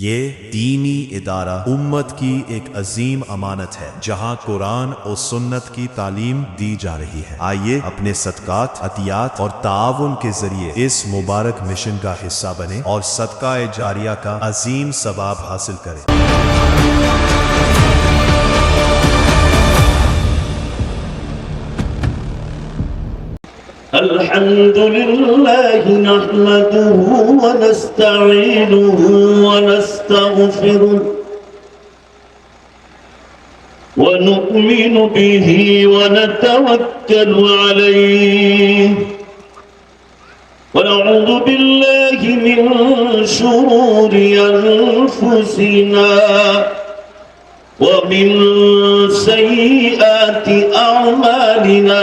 ये दीनी इदारा उम्मत की एक अजीम अमानत है जहाँ कुरान और सुन्नत की तालीम दी जा रही है। आइए अपने सदकात, अतियात और ताउन के जरिए इस मुबारक मिशन का हिस्सा बने और सदका ए जारिया का अजीम सवाब हासिल करें। अल्हम्दुलिल्लाह नहमदुहु व नस्तईनुहु व नस्तगफिरुह व नु'मिनु बिही व नतवक्कलु अलैहि व नऊज़ु बिल्लाहि मिन शुरूरि अनफुसिना व मिन सय्यिआति अअमालिना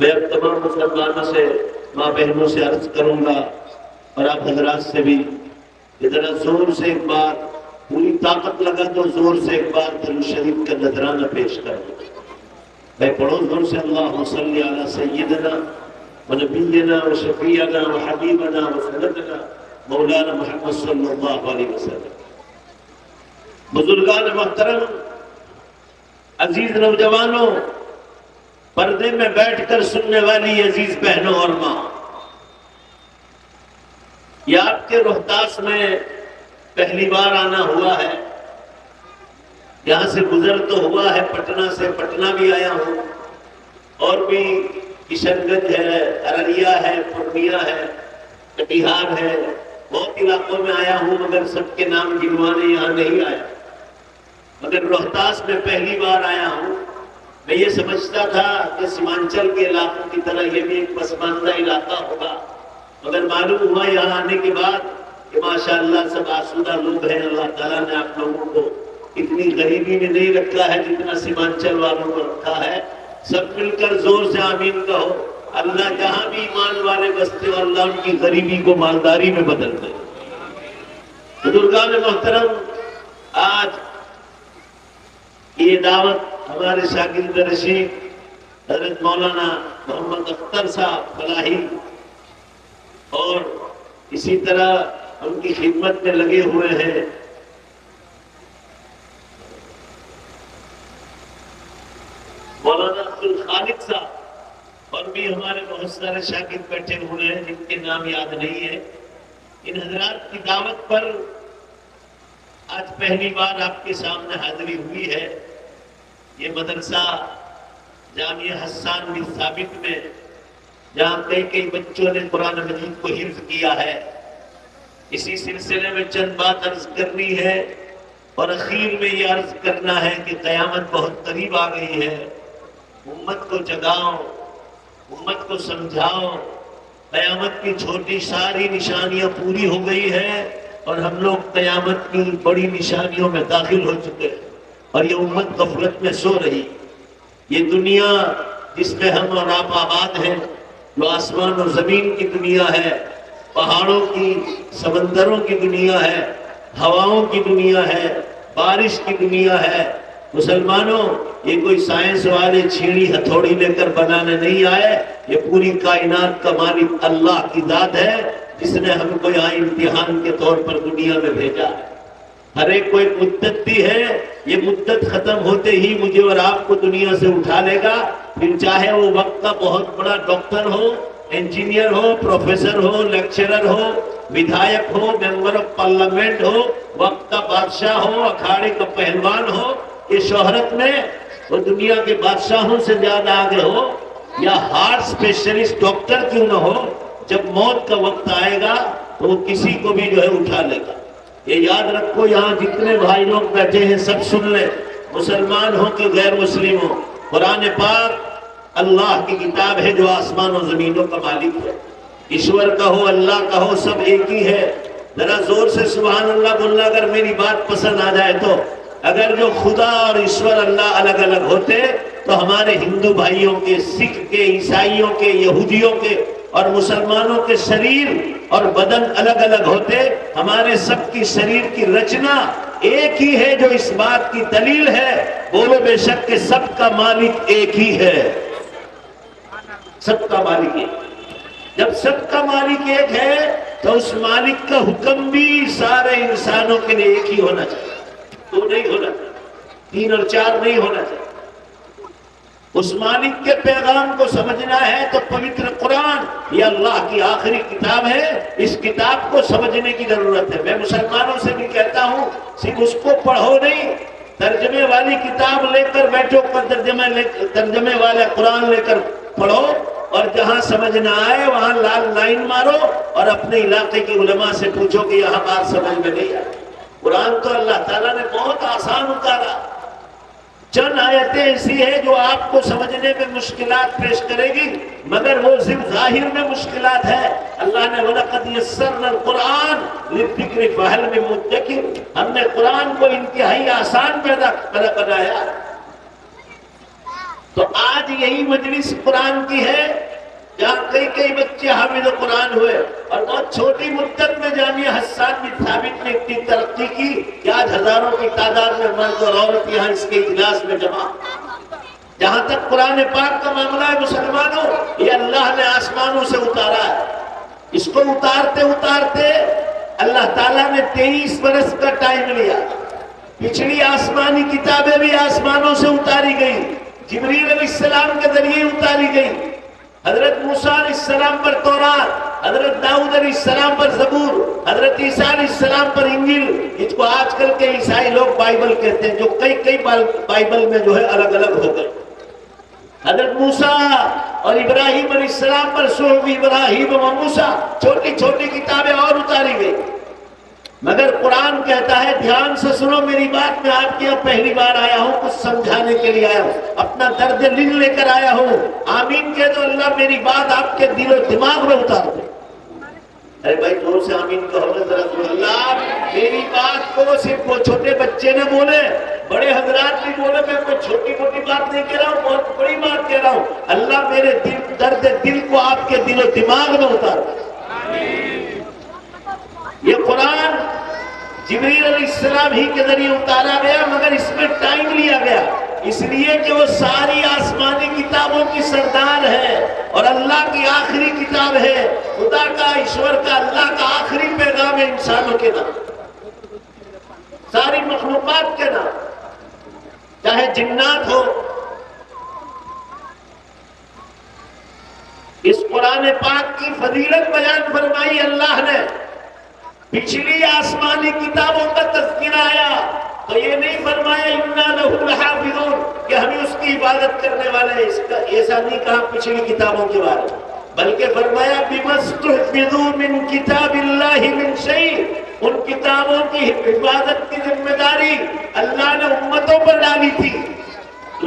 मैं अब तमाम मुसलमानों से, माँ बहनों से अर्ज करूंगा और आप हजरात से भी इतना जोर से एक बार पूरी ताकत लगा तो जोर से एक बार दरूद शरीफ का नजराना पेश कर दो। मैं पढ़ो जोर से अल्लाहुम्मा सल्ली अला सय्यिदना व नबिय्यना व शफीअना व हबीबना व सनदना मौलाना मुहम्मद सल्लल्लाहु अलैहि वसल्लम। बुजुर्गान मोहतरम, अजीज नौजवानों, पर्दे में बैठकर सुनने वाली अजीज बहनों और मां, ये आपके रोहतास में पहली बार आना हुआ है। यहां से गुजर तो हुआ है, पटना से, पटना भी आया हूं, और भी किशनगंज है, अररिया है, पूर्णिया है, कटिहार है, बहुत इलाकों में आया हूं, मगर सबके नाम गिनवाने यहां नहीं आया। मगर रोहतास में पहली बार आया हूं। मैं ये समझता था कि सीमांचल के इलाकों की तरह ये भी एक पसमानदा इलाका होगा, मगर मालूम हुआ यहाँ आने के बाद कि माशाअल्लाह सब आसूदा लोग हैं। अल्लाह ताला ने आप लोगों को इतनी गरीबी में नहीं रखा है जितना सीमांचल वालों को रखा है। सब मिलकर जोर से आमीन कहो। अल्लाह जहां भी ईमान वाले बसते हो, अल्लाह उनकी गरीबी को मालदारी में बदल दे। बुजुर्गान मोहतरम, आज ये दावत हमारे शागिर्द रशीद हजरत मौलाना मोहम्मद अख्तर साहब फलाही और इसी तरह उनकी खिदमत में लगे हुए हैं मौलाना अब्दुल खालिक साहब, और भी हमारे बहुत सारे शागिर्द बैठे हुए हैं जिनके नाम याद नहीं है। इन हजरात की दावत पर आज पहली बार आपके सामने हाजिरी हुई है। ये मदरसा जामिया हसन बिन साबित में, जहां कई बच्चों ने कुरान मजीद को हिफ्ज किया है, इसी सिलसिले में चंद बात अर्ज करनी है और आखिर में ये अर्ज करना है कि कयामत बहुत करीब आ गई है। उम्मत को जगाओ, उम्मत को समझाओ। कयामत की छोटी सारी निशानियां पूरी हो गई है और हम लोग कयामत की बड़ी निशानियों में दाखिल हो चुके हैं, और ये उम्मत गफलत में सो रही। ये दुनिया जिसमें हम और आप आबाद हैं, जो आसमान और जमीन की दुनिया है, पहाड़ों की, समंदरों की दुनिया है, हवाओं की दुनिया है, बारिश की दुनिया है। मुसलमानों, ये कोई साइंस वाले छीड़ी हथौड़ी लेकर बनाने नहीं आए। ये पूरी कायनात का मालिक अल्लाह की जात है, जिसने हमको यहाँ इम्तिहान के तौर पर दुनिया में भेजा है। हर एक को एक मुद्दत दी है। ये मुद्दत खत्म होते ही मुझे और आपको दुनिया से उठा लेगा। फिर चाहे वो वक्त का बहुत बड़ा डॉक्टर हो, इंजीनियर हो, प्रोफेसर हो, लेक्चरर हो, विधायक हो, मेंबर ऑफ पार्लियामेंट हो, वक्त का बादशाह हो, अखाड़े का पहलवान हो, ये शोहरत में वो दुनिया के बादशाहों से ज्यादा आगे हो, या हार्ट स्पेशलिस्ट डॉक्टर क्यों ना हो, जब मौत का वक्त आएगा तो वो किसी को भी जो है उठा लेगा। ये याद रखो। यहाँ जितने भाई लोग बैठे हैं सब सुन ले, मुसलमान हो कि गैर मुस्लिम हो, कुरान पाक अल्लाह की किताब है जो आसमान और जमीनों का मालिक है। ईश्वर का हो, अल्लाह का हो, सब एक ही है। जरा जोर से सुभान अल्लाह बोलना अगर मेरी बात पसंद आ जाए तो। अगर जो खुदा और ईश्वर अल्लाह अलग अलग होते तो हमारे हिंदू भाइयों के, सिख के, ईसाइयों के, यहूदियों के और मुसलमानों के शरीर और बदन अलग अलग होते। हमारे सबकी शरीर की रचना एक ही है, जो इस बात की दलील है। बोलो बेशक के सबका मालिक एक ही है, सबका मालिक एक। जब सबका मालिक एक है तो उस मालिक का हुक्म भी सारे इंसानों के लिए एक ही होना चाहिए। दो नहीं होना चाहिए, 3 और 4 नहीं होना चाहिए। उस मालिक के पैगाम को समझना है तो पवित्र कुरान, ये अल्लाह की आखिरी किताब है, इस किताब को समझने की जरूरत है। मैं मुसलमानों से भी कहता हूँ, सिर्फ उसको पढ़ो नहीं, तर्जमे वाली किताब लेकर बैठो, तर्जमे वाले कुरान लेकर पढ़ो, और जहां समझ ना आए वहां लाल लाइन मारो और अपने इलाके के उलमा से पूछो कि यहां बात समझ में नहीं आई। कुरान तो अल्लाह ताला ने बहुत आसान उतारा। चंद आयतें ऐसी है जो आपको समझने में मुश्किलात पेश करेगी, मगर वो सिर्फ जाहिर में मुश्किलात है। अल्लाह ने वलक़द यस्सरनल कुरान लिज़िक्रि फ़हल मिन मुद्दकिर, हमने कुरान को इंतहाई आसान पैदा बनाया। तो आज यही मजलिस कुरान की है, जहाँ कई बच्चे हामिद कुरान हुए, और बहुत छोटी मुद्दत में जामिया हसन बिन साबित ने इतनी तरक्की की कि आज हजारों की तादाद में मर्द और औरत यहाँ इसके इजलास में जमा। जहां तक कुरान पाक का मामला है मुसलमानों, ये अल्लाह ने आसमानों से उतारा है। इसको उतारते उतारते अल्लाह ताला ने 23 बरस का टाइम लिया। पिछली आसमानी किताबें भी आसमानों से उतारी जिब्रील अलैहिस्सलाम के जरिए उतारी गई। हजरत मूसा अलैहिस्सलाम पर तौरात, हजरत दाऊद अलैहिस्सलाम पर जबूर, हजरत ईसा अलैहिस्सलाम पर इंजील, इसको आजकल के ईसाई लोग बाइबल कहते हैं, जो कई कई बाइबल में जो है अलग अलग हो गए। हजरत मूसा और इब्राहिम अलैहिस्सलाम पर सूहफ इब्राहिम व मूसा, छोटी छोटी किताबें और उतारी गई। मगर कुरान कहता है, ध्यान से सुनो मेरी बात, मैं आपके यहाँ पहली बार आया हूँ, कुछ समझाने के लिए आया हूँ, अपना दर्द दिल लेकर आया हूँ। आमीन कह दो, अल्लाह मेरी बात आपके दिलो दिमाग में उतार दे। अरे भाई जोर से आमीन कहो ना जरा। अल्लाह मेरी बात को सिर्फ वो छोटे बच्चे ने बोले, बड़े हजरात भी बोले, मैं कोई छोटी मोटी बात नहीं कह रहा हूँ, बहुत बड़ी बात कह रहा हूँ। अल्लाह मेरे दिल दर्द दिल को आपके दिलो दिमाग में उतार दे। ये कुरान जिब्रील अलैहिस्सलाम ही के जरिए उतारा गया, मगर इसमें टाइम लिया गया, इसलिए कि वो सारी आसमानी किताबों की सरदार है और अल्लाह की आखिरी किताब है। खुदा का, ईश्वर का, अल्लाह का आखिरी पैगाम है इंसानों के नाम, सारी मखलूकात के नाम, चाहे जिन्नात हो। इस कुरान पाक की फजीलत बयान फरमाई अल्लाह ने। पिछली आसमानी किताबों का तज़किरा आया तो ये नहीं फरमाया इन्ना लहू लहाफिज़ून कि हम उसकी इबादत करने वाले हैं, इसका ऐसा नहीं कहा पिछली किताबों के बारे में, बल्कि फरमाया बिमस्तहफिज़ू मिन किताबिल्लाहि मिन शै, उन किताबों की हिफाजत की जिम्मेदारी अल्लाह ने उम्मतों पर डाली थी।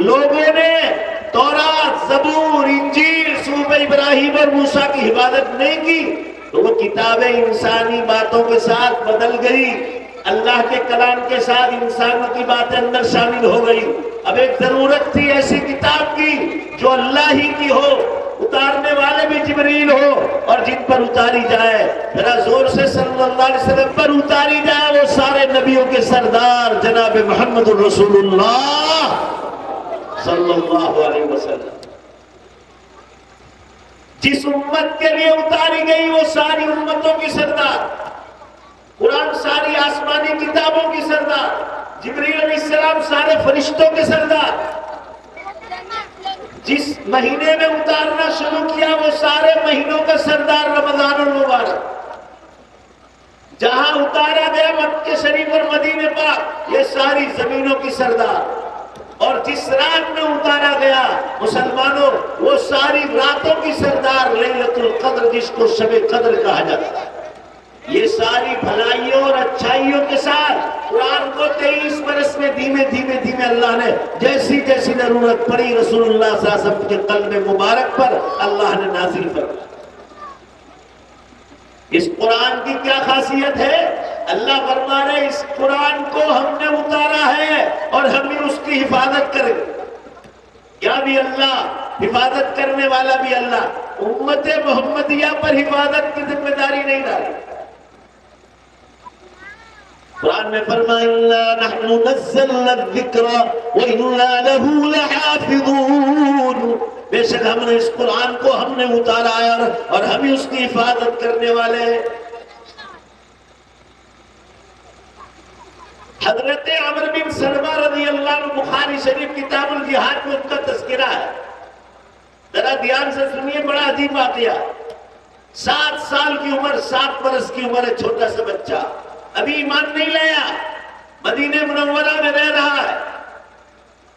लोगों ने तौरात, ज़बूर, इंजील, सूहफ इब्राहिम और मूसा की हिफाजत नहीं की तो वो किताबें इंसानी बातों के साथ बदल गई, अल्लाह के कलाम के साथ इंसानों की बातें अंदर शामिल हो गई। अब एक जरूरत थी ऐसी किताब की जो अल्लाह ही की हो, उतारने वाले भी जिब्रील हो और जिन पर उतारी जाए, जरा जोर से सल्लल्लाहु अलैहि वसल्लम पर उतारी जाए, वो सारे नबियों के सरदार जनाब मुहम्मदुर रसूलुल्लाह सल्लल्लाहु अलैहि वसल्लम। जिस उम्मत के लिए उतारी गई वो सारी उम्मतों की सरदार, कुरान सारी आसमानी किताबों की सरदार, जिब्रील अलैहिस्सलाम सारे फरिश्तों के सरदार। जिस महीने में उतारना शुरू किया वो सारे महीनों का सरदार रमजानुल मुबारक। जहां उतारा गया मक्के शरीफ और मदीने पाक, ये सारी जमीनों की सरदार। और जिस रात में उतारा गया मुसलमानों, वो सारी रातों की सरदार लैलतुल कद्र, जिसको शबे कद्र कहा जाता है। ये सारी भलाइयों और अच्छाइयों के साथ कुरान को 23 बरस में धीमे धीमे धीमे अल्लाह ने जैसी जैसी जरूरत पड़ी रसूलुल्लाह सल्लल्लाहु अलैहि वसल्लम के कल्ब मुबारक पर अल्लाह ने नाजिल फरमाया। इस कुरान की क्या खासियत है? अल्लाह फरमा रहे इस कुरान को हमने उतारा है और हम ही उसकी हिफाजत करेंगे। क्या भी अल्लाह, हिफाजत करने वाला भी अल्लाह, उम्मत मोहम्मदिया पर हिफाजत की जिम्मेदारी नहीं डाली। कुरान में फरमाया इन्ना नहनु नज़्ज़लना ज़िक्रा व इन्ना लहू लहाफ़िज़ून, बेशक हमने इस कुरान को हमने उतारा है और हम ही उसकी हिफाजत करने वाले हैं। हजरत अमर बिन सलमा रज़ी अल्लाह अन्हु, बुखारी शरीफ किताबुल जिहाद में उनका तज़किरा है। जरा ध्यान से सुनिए, बड़ा अजीब वाक़या। 7 साल की उम्र, 7 बरस की उम्र है, छोटा सा बच्चा, अभी ईमान नहीं लाया, मदीने मुनव्वरा में रह रहा है।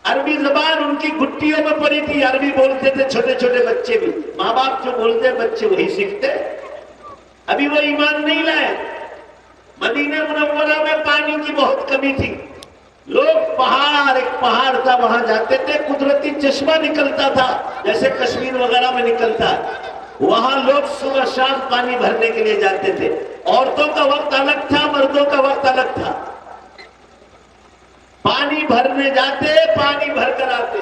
अरबी जबान उनकी घुट्टियों में पड़ी थी, अरबी बोलते थे छोटे छोटे बच्चे भी, माँ बाप जो बोलते बच्चे वही सीखते। अभी वो ईमान नहीं लाए। मदीने मुनव्वरा में पानी की बहुत कमी थी, लोग पहाड़, एक पहाड़ था वहां जाते थे, कुदरती चश्मा निकलता था जैसे कश्मीर वगैरह में निकलता है, वहां लोग सुबह शाम पानी भरने के लिए जाते थे। औरतों का वक्त अलग था, मर्दों का वक्त अलग था। पानी भरने जाते, पानी भरकर आते।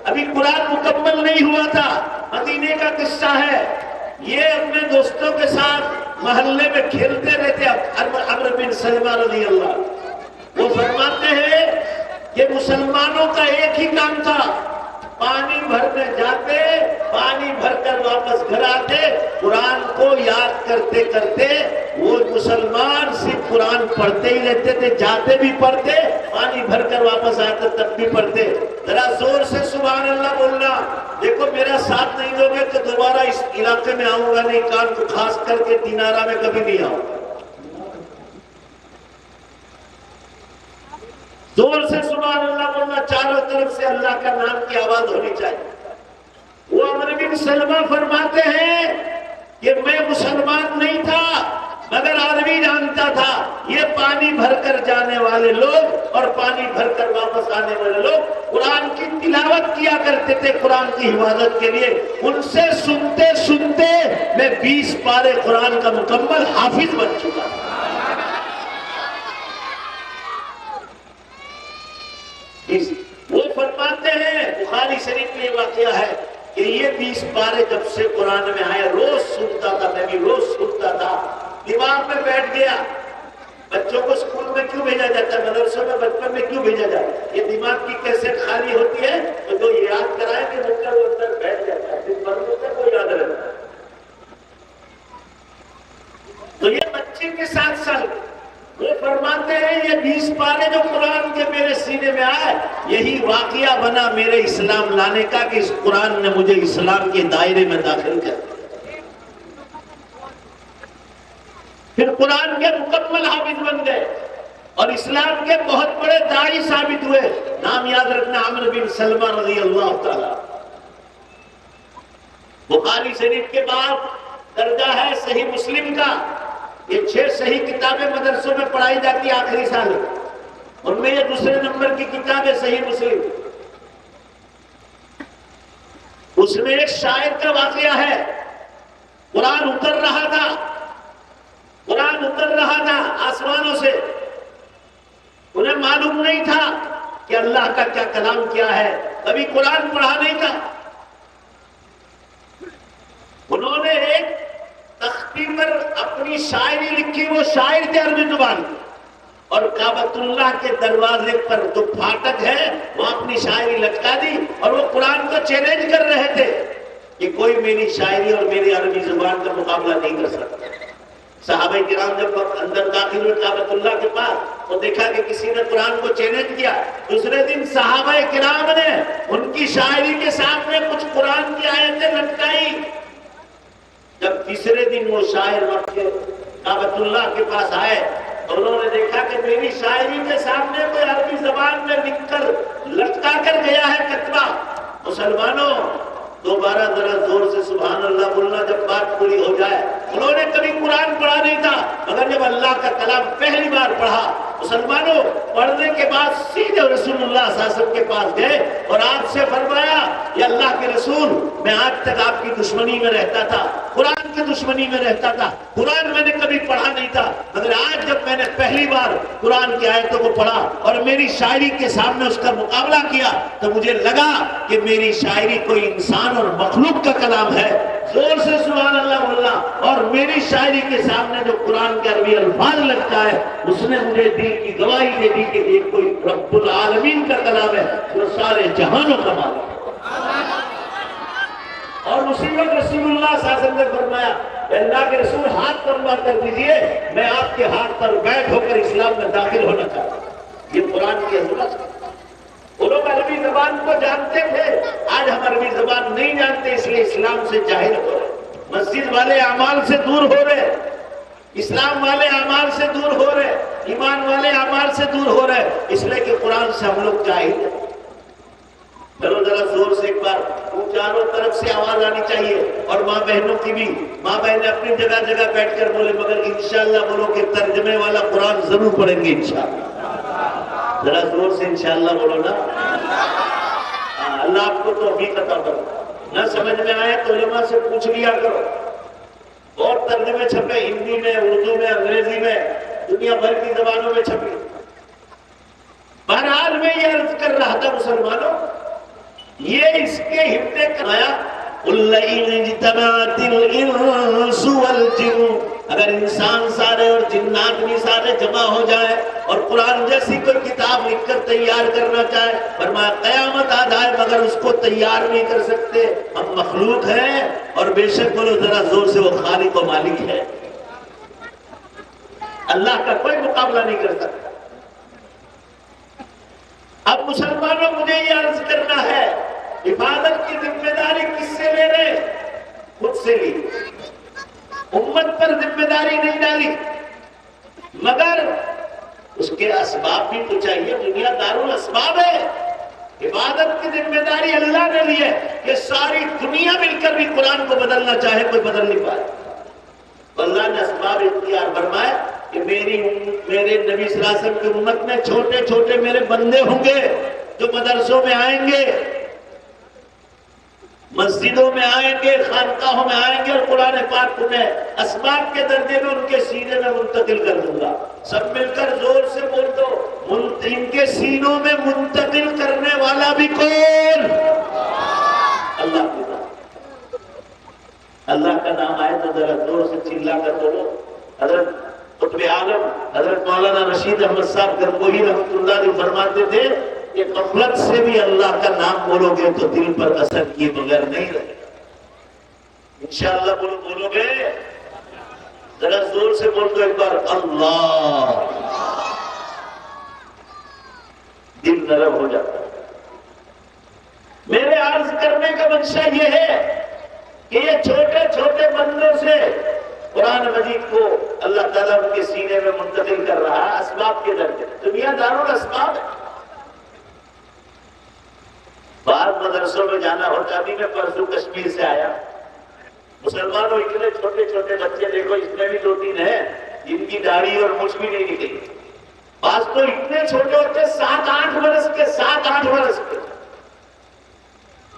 अभी कुरान मुकम्मल नहीं हुआ था, मदीने का किस्सा है। ये अपने दोस्तों के साथ मोहल्ले में खेलते रहते। अमर बिन सलमा रज़ी अल्लाह, वो फरमाते हैं कि मुसलमानों का एक ही काम था, पानी भरने जाते, पानी भरकर वापस घर आते, कुरान को याद करते करते वो मुसलमान सिर्फ कुरान पढ़ते ही रहते थे, जाते भी पढ़ते, पानी भरकर वापस आते तब भी पढ़ते। जरा जोर से सुभान अल्लाह इलाके में आऊंगा नहीं, कान को खास करके दिनारा में कभी नहीं आऊंगा। जोर से सुभान अल्लाह बोलना, चारों तरफ से अल्लाह का नाम की आवाज होनी चाहिए। वो अमर बिन सलमा फरमाते हैं कि मैं मुसलमान नहीं था मगर अरबी जानता था। ये पानी भरकर जाने वाले लोग और पानी भरकर वापस आने वाले लोग कुरान की तिलावत किया करते थे कुरान की हिफाजत के लिए। उनसे सुनते सुनते मैं 20 पारे कुरान का मुकम्मल हाफिज बन चुका। वो फरमाते हैं, बुखारी शरीफ में वाकया है कि ये 20 पारे जब से कुरान में आए रोज सुनता था, मैं भी रोज सुनता था। दिमाग में बैठ गया। बच्चों को स्कूल में क्यों भेजा जाता है, मदरसों में बचपन में क्यों भेजा जाता है? ये दिमाग की कैसेट खाली होती है तो जो याद कराए कि बच्चा वो अंदर बैठ जाता है, दिन भर में वो याद रहता है। तो ये बच्चे के 7 साल वो फरमाते हैं ये 20 पारे जो कुरान के मेरे सीने में आए, यही वाकया बना मेरे इस्लाम लाने का कि इस कुरान ने मुझे इस्लाम के दायरे में दाखिल कर दिया। फिर कुरान के मुकम्मल हाफिज बन गए और इस्लाम के बहुत बड़े दाई साबित हुए। नाम याद रखना, अमर बिन सलमा रज़ी अल्लाह ताला। बुखारी शरीफ के बाद दर्जा है सही मुस्लिम का। ये 6 सही किताबें मदरसों में पढ़ाई जाती है आखिरी साल, उनमें ये दूसरे नंबर की किताब है सही मुस्लिम। उसमें एक शायर का वाकया है। कुरान उतर रहा था, कुरान उतर रहा था आसमानों से। उन्हें मालूम नहीं था कि अल्लाह का क्या कलाम क्या है, कभी कुरान पढ़ा नहीं था। उन्होंने एक तख्ती पर अपनी शायरी लिखी, वो शायर थे अरबी जुबान की, और काबतुल्लाह के दरवाजे पर जो फाटक है वहां अपनी शायरी लटका दी और वो कुरान को चैलेंज कर रहे थे कि कोई मेरी शायरी और मेरी अरबी जुबान का मुकाबला नहीं कर सकता। सहाबा किराम जब अंदर दाखिल हुए काबतुल्लाह के पास तो देखा कि किसी ने कुरान को चैलेंज किया। दूसरे दिन सहाबा किराम ने उनकी शायरी के सामने कुछ कुरान की आयतें लटकाई। जब तीसरे दिन वो शायर मक्के काबतुल्लाह के पास आए तो उन्होंने देखा कि मेरी शायरी के सामने कोई अरबी जबान में लिखकर लटका कर गया है कतबा। मुसलमानों, दोबारा जरा जोर से सुभान अल्लाह बोलना जब बात पूरी हो जाए। उन्होंने कभी कुरान पढ़ा नहीं था मगर जब अल्लाह का कलाम पहली बार पढ़ा, मुसलमानों, पढ़ने के बाद सीधे रसूलुल्लाह सल्लल्लाहु अलैहि वसल्लम के पास गए और आपसे फरमाया, या अल्लाह के रसूल, मैं आज तक आपकी दुश्मनी में रहता था, कुरान की दुश्मनी में रहता था, कुरान मैंने कभी पढ़ा नहीं था, मगर आज जब मैंने पहली बार कुरान की आयतों को पढ़ा और मेरी शायरी के सामने उसका मुकाबला किया तो मुझे लगा कि मेरी शायरी कोई इंसान और मखलूक का कलाम है। जोर से सुभान अल्लाह बोलना। और मेरी शायरी के सामने जो कुरान के अरबी अल्फाज लगता है उसने मुझे दिल की गवाही दे दी कि ये कोई रब्बुल आलमीन का कलाम है जो सारे जहानों का मालिक है। और उसी वक्त रसूलुल्लाह सल्लल्लाहु अलैहि वसल्लम ने फरमाया, अल्लाह के रसूल हाथ फरमा कर दीजिए, मैं आपके हाथ पर बैठ होकर इस्लाम में दाखिल होना चाहता हूं। ये कुरान की अजमत। वो लोग अरबी जबान को जानते थे, आज हम अरबी जबान नहीं जानते, इसलिए इस्लाम से जाहिर हो रहे। मस्जिद वाले अमाल से दूर हो रहे, इस्लाम वाले अमाल से दूर हो रहे, ईमान वाले अमाल से दूर हो रहे, इसलिए कि कुरान से हम लोग जाहिर हैं। चलो जरा जोर से एक बार चारों तरफ से आवाज आनी चाहिए। और माँ बहनों की भी, माँ बहनें अपनी जगह जगह बैठकर बोले, मगर इंशाअल्लाह बोलो कि तर्जमे वाला कुरान जरूर पढ़ेंगे इंशाअल्लाह। जरा जोर से इंशाअल्लाह बोलो ना। अल्लाह आपको तो अभी पता करो, ना समझ में आए तो उलमा से पूछ लिया करो। और तर्जमे छपे हिंदी में, उर्दू में, अंग्रेजी में, दुनिया भर की जबानों में छपे। बहरहाल में ये अर्ज कर रहा था मुसलमानों, ये इसके हिम्मते कराया, अगर इंसान सारे और जिन्नात भी सारे जमा हो जाए और कुरान जैसी कोई किताब लिखकर तैयार करना चाहे, फरमाया कयामत आ जाए मगर उसको तैयार नहीं कर सकते। हम मखलूक हैं और बेशक बोलो जरा जोर से, वो खालिक व मालिक है। अल्लाह का कोई मुकाबला नहीं कर सकता। अब मुसलमानों, मुझे ये अर्ज करना है, हिफाजत की जिम्मेदारी किससे ले रहे? खुद मुझसे ली, उम्मत पर जिम्मेदारी नहीं डाली, मगर उसके असबाब भी तो चाहिए। दुनिया दारुल असबाब है। इबादत की जिम्मेदारी अल्लाह ने ली है कि सारी दुनिया मिलकर भी कुरान को बदलना चाहे कोई बदल नहीं पाए। अल्लाह ने असबाब इख्तियार फरमाए कि मेरे नबी सल्लल्लाहु अलैहि वसल्लम की उम्मत में छोटे छोटे मेरे बंदे होंगे जो मदरसों में आएंगे, मस्जिदों में आएंगे, खानकाहों में आएंगे और कुरान पाक को मैं असबाब के दर्जे में उनके सीने में मुंतकिल कर दूंगा। सब मिलकर जोर से बोल दो, इनके सीनों में मुंतकिल करने वाला भी कौन? अल्लाह की बात। अल्लाह का नाम आए तो जरा जोर से चिल्ला कर बोलो। हजरत कुतुब आलम हजरत मौलाना रशीद अहमद साहब गंगोही रहमतुल्लाह अलैह फरमाते थे कि गफलत से भी अल्लाह का नाम बोलोगे तो दिल पर असर किए बगैर नहीं रहेगा। इंशाअल्लाह बोलोगे, जरा जोर से बोल दो एक बार, अल्लाह। दिल नरम हो जाता है। मेरे अर्ज करने का मंशा यह है कि ये छोटे छोटे बंदों से कुरान मजीद को अल्लाह ताला उनके सीने में मुंतकिल कर रहा है असबाब के दर्जे। दुनिया दारुल असबाब है। बाहर मदरसों में जाना होता। अभी मैं परसों कश्मीर से आया, मुसलमानों इतने छोटे छोटे बच्चे देखो, इसमें भी 2-3 है जिनकी दाढ़ी और मुछ भी नहीं निकली। आज तो इतने छोटे होते 7-8 वर्ष के, 7-8 वर्ष के।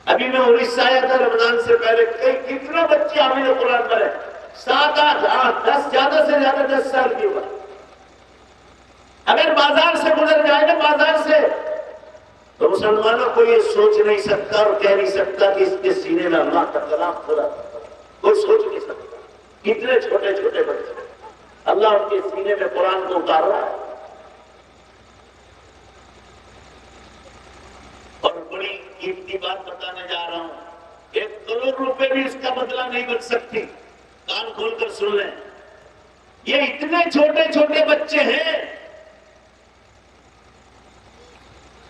अभी मैं उड़ीसा आया था रमजान से पहले, कितने बच्चे हामिल कुरान पर है, 7-8, 10, ज्यादा से ज्यादा 10 साल की उम्र। अगर बाजार से गुजर जाए ना, बाजार से, तो मुसलमानों को ये सोच नहीं सकता और कह नहीं सकता कि इसके सीने में अल्लाह का कलाम खुदा, कोई सोच नहीं सकता। कितने छोटे छोटे बच्चे अल्लाह उनके सीने में कुरान को उतार रहा है। और बड़ी कीमती बात बताने जा रहा हूं, 1 करोड़ रुपए भी इसका बदला नहीं बन सकती। कान खोलकर सुन लें, ये इतने छोटे छोटे बच्चे हैं।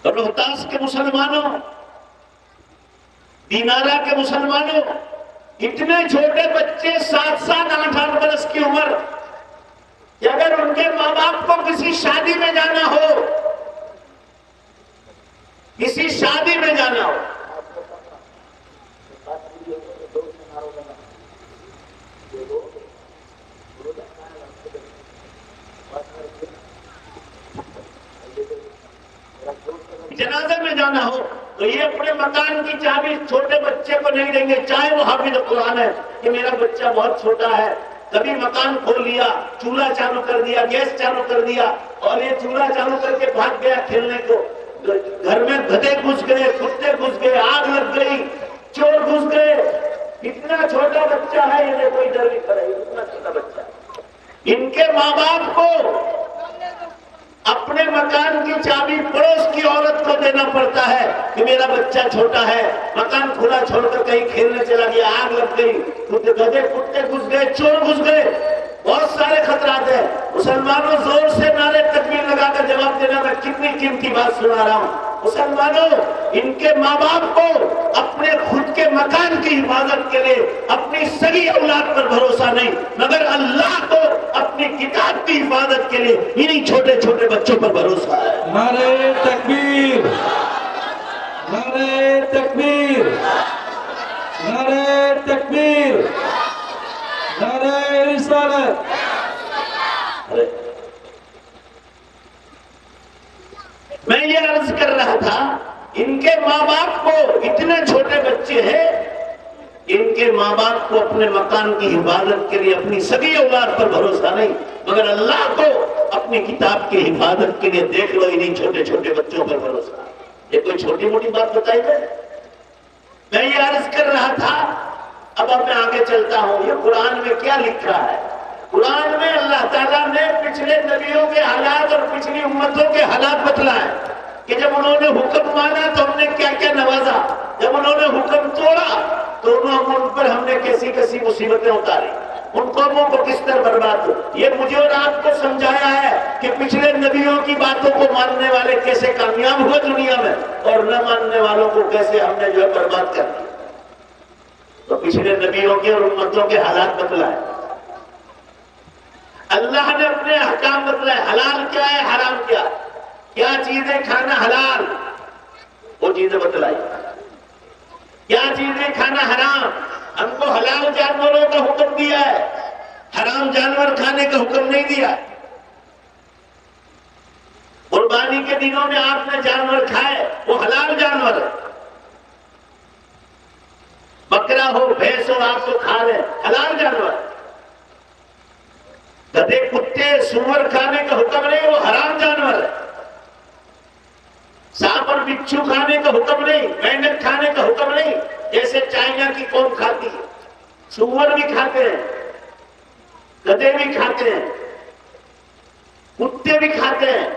रोहतास के मुसलमानों, दीनारा के मुसलमानों, इतने छोटे बच्चे 7-7, 8-8 वर्ष की उम्र, कि अगर उनके माँ बाप को किसी शादी में जाना हो, किसी शादी में जाना हो, जनाजे में जाना हो, तो ये अपने मकान की चाबी छोटे बच्चे को नहीं देंगे, चाहे वो हाफिज कुरान है, कि मेरा बच्चा बहुत छोटा है। कभी मकान खोल लिया, चूल्हा चालू कर दिया, गैस चालू कर दिया, और ये चूल्हा चालू करके भाग गया खेलने को। घर में गधे घुस गए, कुत्ते घुस गए, आग लग गई, चोर घुस गए। इतना छोटा बच्चा है, ये देखो इधर भी खड़ा है, इतना छोटा बच्चा। इनके माँ बाप को अपने मकान की चाबी पड़ोस की औरत को देना पड़ता है कि मेरा बच्चा छोटा है, मकान खुला छोड़कर कहीं खेलने चला गया, आग लग गई, गधे कुत्ते घुस गए, चोर घुस गए, बहुत सारे खतरात है। मुसलमानों, जोर से नारे तकबीर लगाकर जवाब देना, मैं कितनी कीमती बात सुना रहा हूं। मुसलमानों, इनके माँ बाप को अपने खुद के मकान की हिफाजत के लिए अपनी सगी औलाद पर भरोसा नहीं, मगर अल्लाह को अपनी किताब की हिफाजत के लिए इन्हीं छोटे छोटे बच्चों पर भरोसा है। नारे तकबीर, नारे तकबीर, नारे तकबीर, नारे रिसालत। मैं ये अर्ज कर रहा था, इनके माँ बाप को, इतने छोटे बच्चे हैं, इनके माँ बाप को अपने मकान की हिफाजत के लिए अपनी सगी औलाद पर भरोसा नहीं, मगर अल्लाह को अपनी किताब की हिफाजत के लिए देख लो इन्हीं छोटे छोटे बच्चों पर भरोसा। ये कोई छोटी मोटी बात बताई है? मैं ये अर्ज कर रहा था। अब मैं आगे चलता हूं, ये कुरान में क्या लिखा है। कुरान में अल्लाह ताला ने पिछले नबियों के हालात और पिछली उम्मतों के हालात बतलाए कि जब उन्होंने हुक्म माना तो हमने क्या क्या नवाजा, जब उन्होंने हुक्म तोड़ा तो उन पर हमने कैसी कैसी मुसीबतें उतारी, उन कौमों को किस तरह बर्बाद हो। ये मुझे और आपको समझाया है कि पिछले नबियों की बातों को मानने वाले कैसे कामयाब हुए दुनिया में, और न मानने वालों को कैसे हमने जो है बर्बाद कर दिया। तो पिछले नबियों के और उम्मतों के हालात बतलाए। अल्लाह ने अपने अहकाम बतलाए, हलाल क्या है, हराम क्या चीजें खाना हलाल, वो चीजें बतलाई। क्या चीजें खाना हराम, हमको हलाल जानवरों का हुक्म दिया है, हराम जानवर खाने का हुक्म नहीं दिया। कुर्बानी के दिनों में आपने जानवर खाए, वो हलाल जानवर है। बकरा हो, भैंस हो, आप तो खा रहे, हलाल जानवर। गधे, कुत्ते, सूअर खाने का हुक्म नहीं, वो हराम जानवर है। सांप और बिच्छू खाने का हुक्म नहीं, मेंढक खाने का हुक्म नहीं, जैसे चाइना की कौम खाती है। सूअर भी खाते हैं, गधे भी खाते हैं, कुत्ते भी खाते हैं,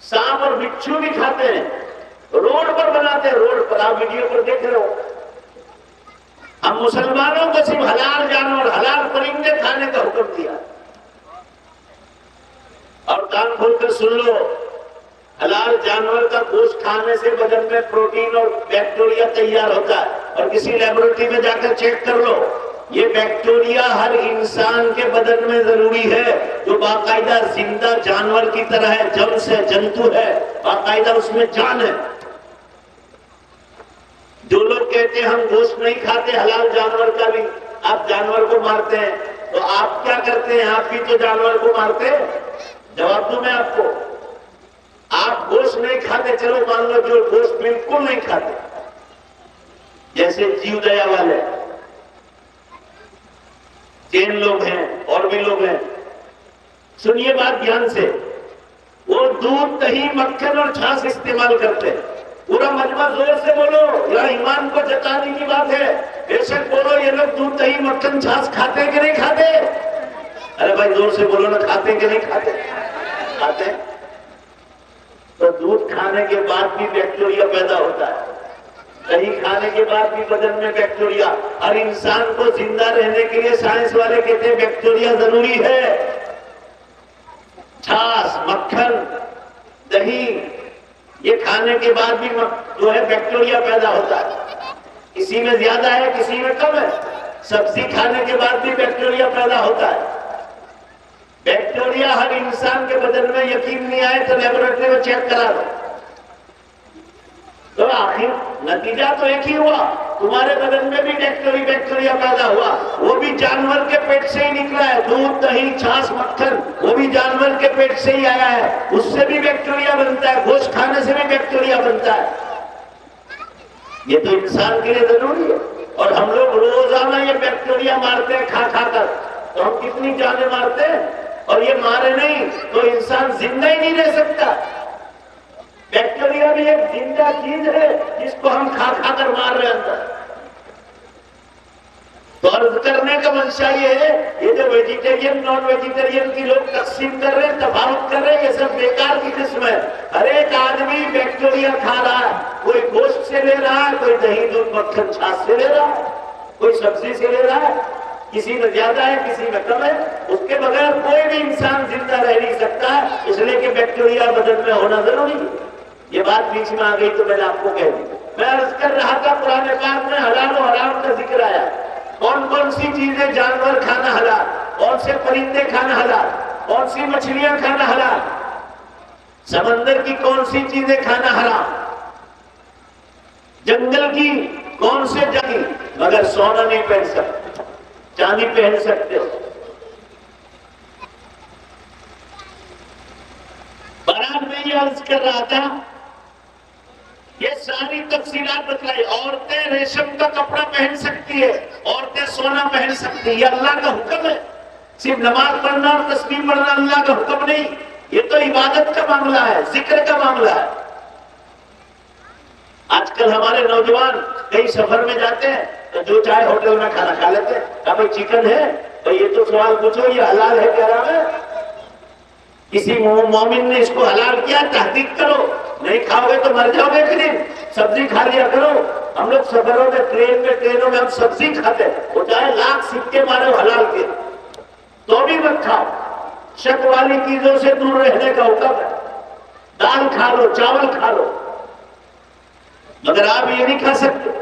सांप और बिच्छू भी खाते हैं, रोड पर बनाते हैं। रोड पर आप वीडियो पर देख रहे हो। हम मुसलमानों को सिर्फ हलाल जानवर, हलाल परिंदे खाने का हुक्म दिया। और कान खोलकर सुन लो, हलाल जानवर का गोश्त खाने से बदन में प्रोटीन और बैक्टीरिया तैयार होता है। और किसी लेबोरेटरी में जाकर चेक कर लो, ये बैक्टीरिया हर इंसान के बदन में जरूरी है, जो बाकायदा जिंदा जानवर की तरह है, जम्स है, जंतु है, बाकायदा उसमें जान है। जो लोग कहते हैं हम गोश्त नहीं खाते हलाल जानवर का भी, आप जानवर को मारते हैं, तो आप क्या करते हैं? आप भी तो जानवर को मारते हैं। जवाब दूं मैं आपको, आप गोश्त नहीं खाते, चलो मान लो जो गोश्त बिल्कुल नहीं खाते, जैसे जीव दया वाले जैन लोग हैं और भी लोग हैं, सुनिए बात ध्यान से, वो दूध, दही, मक्खन और छाछ इस्तेमाल करते हैं। पूरा मजमा जोर से बोलो, यह ईमान को जताने की बात है। बेशक बोलो, ये लोग दूध, दही, मक्खन, छाछ खाते हैं कि नहीं खाते? अरे भाई जोर से बोलो ना, खाते हैं कि नहीं खाते? खाते हैं। तो दूध खाने के बाद भी बैक्टीरिया पैदा होता है, दही खाने के बाद भी बदन में बैक्टीरिया। हर इंसान को जिंदा रहने के लिए साइंस वाले कहते हैं बैक्टीरिया जरूरी है। छाछ, मक्खन, दही, ये खाने के बाद भी जो है बैक्टीरिया पैदा होता है। किसी में ज्यादा है, किसी में कम है। सब्जी खाने के बाद भी बैक्टीरिया पैदा होता है। बैक्टीरिया हर इंसान के बदन में, यकीन नहीं आए तो लेबोरेटरी में चेक करा दो। तो आखिर नतीजा तो एक ही हुआ, तुम्हारे बदन में भी बैक्टीरिया पैदा हुआ, वो भी जानवर के पेट से ही निकला है। दूध, दही, छाछ, मक्खन, वो भी जानवर के पेट से ही आया है, उससे भी बैक्टीरिया बनता है। गोश्त खाने से भी बैक्टीरिया बनता है। ये तो इंसान के लिए जरूरी है। और हम लोग रोजाना ये बैक्टीरिया मारते हैं खा खा कर, तो हम कितनी जानें मारते हैं। और ये मारे नहीं तो इंसान जिंदा ही नहीं रह सकता। बैक्टीरिया भी एक जिंदा चीज है, जिसको हम खा खा कर मार रहे हैं अंदर। तो अर्ज करने का मंशा ये है, ये जो वेजिटेरियन नॉन वेजिटेरियन की लोग तकसीम कर रहे हैं, तफावत कर रहे हैं, ये सब बेकार की किस्म है। हर एक आदमी बैक्टीरिया खा रहा है, कोई गोश्त से ले रहा है, कोई दही, दूध, मक्खन, छाछ से ले रहा है, कोई सब्जी से ले रहा है। किसी में ज्यादा है, किसी में कम है। उसके बगैर कोई भी इंसान जिंदा रह नहीं सकता, इसलिए कि बैक्टीरिया बदन में होना जरूरी है। ये बात बीच में आ गई तो मैंने आपको कह दी। मैं अर्ज कर रहा था, कुरान पाक में हलाल और हराम का जिक्र आया। कौन कौन सी चीजें जानवर खाना हलाल, कौन से परिंदे खाना हलाल, कौन सी मछलियां खाना हलाल, समंदर की कौन सी चीजें खाना हराम, जंगल की कौन से जंगली, मगर सोना नहीं पहन सकते, चांदी पहन सकते हो। बराबर में ये अर्ज कर रहा था, ये सारी तफसीलात बतलाई। औरतें रेशम का कपड़ा पहन सकती है, औरतें सोना पहन सकती है, ये अल्लाह का हुक्म है। सिर्फ नमाज पढ़ना और तस्बीह पढ़ना अल्लाह का हुक्म नहीं, ये तो इबादत का मामला है, जिक्र का मामला है। आजकल हमारे नौजवान कई सफर में जाते हैं तो जो चाहे होटल में खाना खा लेते हैं। क्या भाई चिकन है? भाई ये तो सवाल पूछो, ये हलाल है क्या हराम है? किसी मोमिन ने इसको हलाल किया, तहकीक करो। नहीं खाओगे तो मर जाओगे एक दिन। सब्जी खा लिया करो। हम लोग सफरों में, ट्रेनों में हम सब्जी खाते हैं, वो चाहे लाख सिक्के मारे हलाल के, तो भी मत खाओ। शक वाली चीजों से दूर रहने का हुक्म है। दाल खा लो, चावल खा लो, मगर आप ये नहीं खा सकते।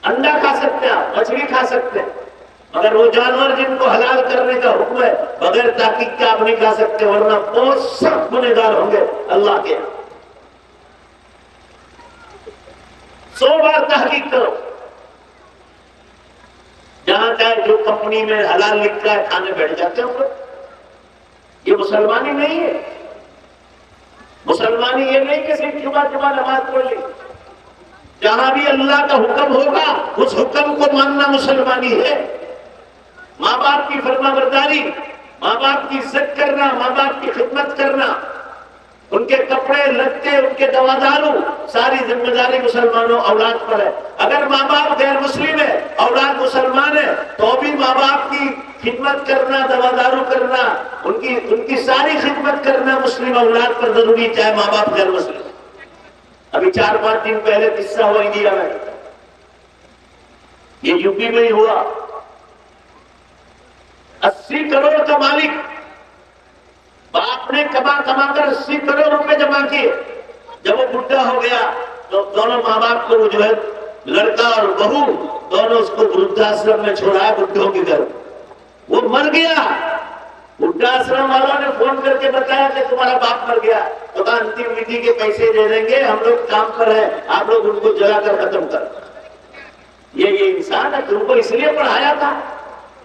अंडा खा सकते सकते हैं, आप मछली खा सकते हैं, मगर वो जानवर जिनको हलाल करने का हुक्म है बगैर ताकीद के आप नहीं खा सकते, वरना बहुत सख्त गुनहगार होंगे अल्लाह के। 100 बार तहकीक करो, जहां चाहे जो कंपनी में हलाल लिखा है खाने बैठ जाते हो। ये मुसलमानी नहीं है। मुसलमानी ये नहीं कि सिर्फ जुमा नमाज पढ़ ली। जहां भी अल्लाह का हुक्म होगा उस हुक्म को मानना मुसलमानी है। माँ बाप की फरमाबरदारी, माँ बाप की इज्जत करना, माँ बाप की खिदमत करना, उनके कपड़े लत्ते, उनके दवा दारू, सारी जिम्मेदारी मुसलमानों औलाद पर है। अगर माँ बाप गैर मुस्लिम है, औलाद मुसलमान है, तो भी माँ बाप की खिदमत करना, दवा दारू करना, उनकी सारी खिदमत करना मुस्लिम औलाद पर जरूरी, चाहे माँ बाप गैर मुस्लिम। अभी 4-5 दिन पहले किस्सा हुआ इंडिया में, ये यूपी में ही हुआ। 80 करोड़ का मालिक, बाप ने कमा कर 80 करोड़ रुपए जमा किए। जब वो बुढ़ा हो गया तो दोनों माँ बाप को जो है, लड़का और बहू दोनों उसको वृद्धाश्रम में छोड़ा, बुढ़ों के घर। वो मर गया। वृद्धाश्रम वालों ने फोन करके बताया कि तुम्हारा बाप मर गया। तो कहा अंतिम विधि के पैसे दे देंगे, हम लोग काम पर है, आप लोग उनको जलाकर खत्म कर। ये इंसान है, तुमको इसलिए पढ़ाया था।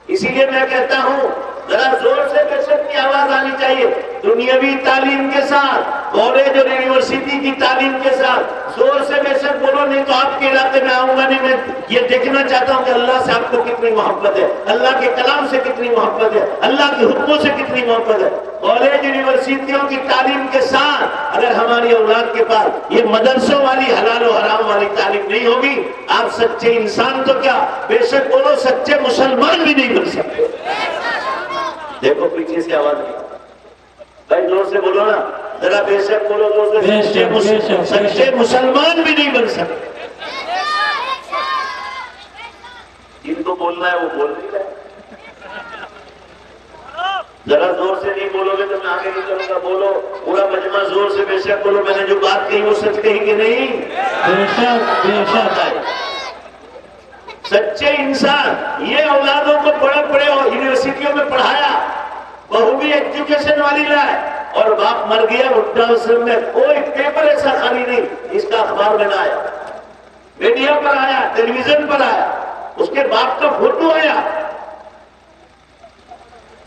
इसीलिए मैं कहता हूं जरा जोर से बेशक की आवाज आनी चाहिए। दुनियावी तालीम के साथ, कॉलेज और यूनिवर्सिटी की तालीम के साथ जोर से बेशक बोलो, नहीं तो आपके इलाके में आऊंगा नहीं। मैं ये देखना चाहता हूं कि अल्लाह से आपको कितनी मोहब्बत है, अल्लाह के कलाम से कितनी मोहब्बत है, अल्लाह के हुक्मों से कितनी मोहब्बत है। कॉलेज यूनिवर्सिटियों की तालीम के साथ अगर हमारी औलाद के पास ये मदरसों वाली हलाल और हराम वाली तालीम नहीं होगी, आप सच्चे इंसान तो क्या, बेशक बोलो सच्चे मुसलमान भी नहीं बन सकते। देखो पीछे से आवाज नहीं, भाई जोर से बोलो ना, जरा बेशक बोलो जोर से, सच्चे मुसलमान भी नहीं बन सकते। जिनको बोलना है वो बोल नहीं रहे। जरा जोर से नहीं बोलोगे तो मैं आगे नहीं चलूंगा। बोलो पूरा मजमा जोर से बेशक बोलो, मैंने जो बात कही वो सच कही कि नहीं? बेशक। सच्चे इंसान ये औलादों को बड़े यूनिवर्सिटियों में पढ़ाया, बहू भी एजुकेशन वाली लाए, और बाप मर गया वृद्धाश्रम में। कोई पेपर ऐसा खाली नहीं जिसका अखबार में ना आया, मीडिया पर आया, टेलीविजन पर आया, उसके बाप का फोटो आया।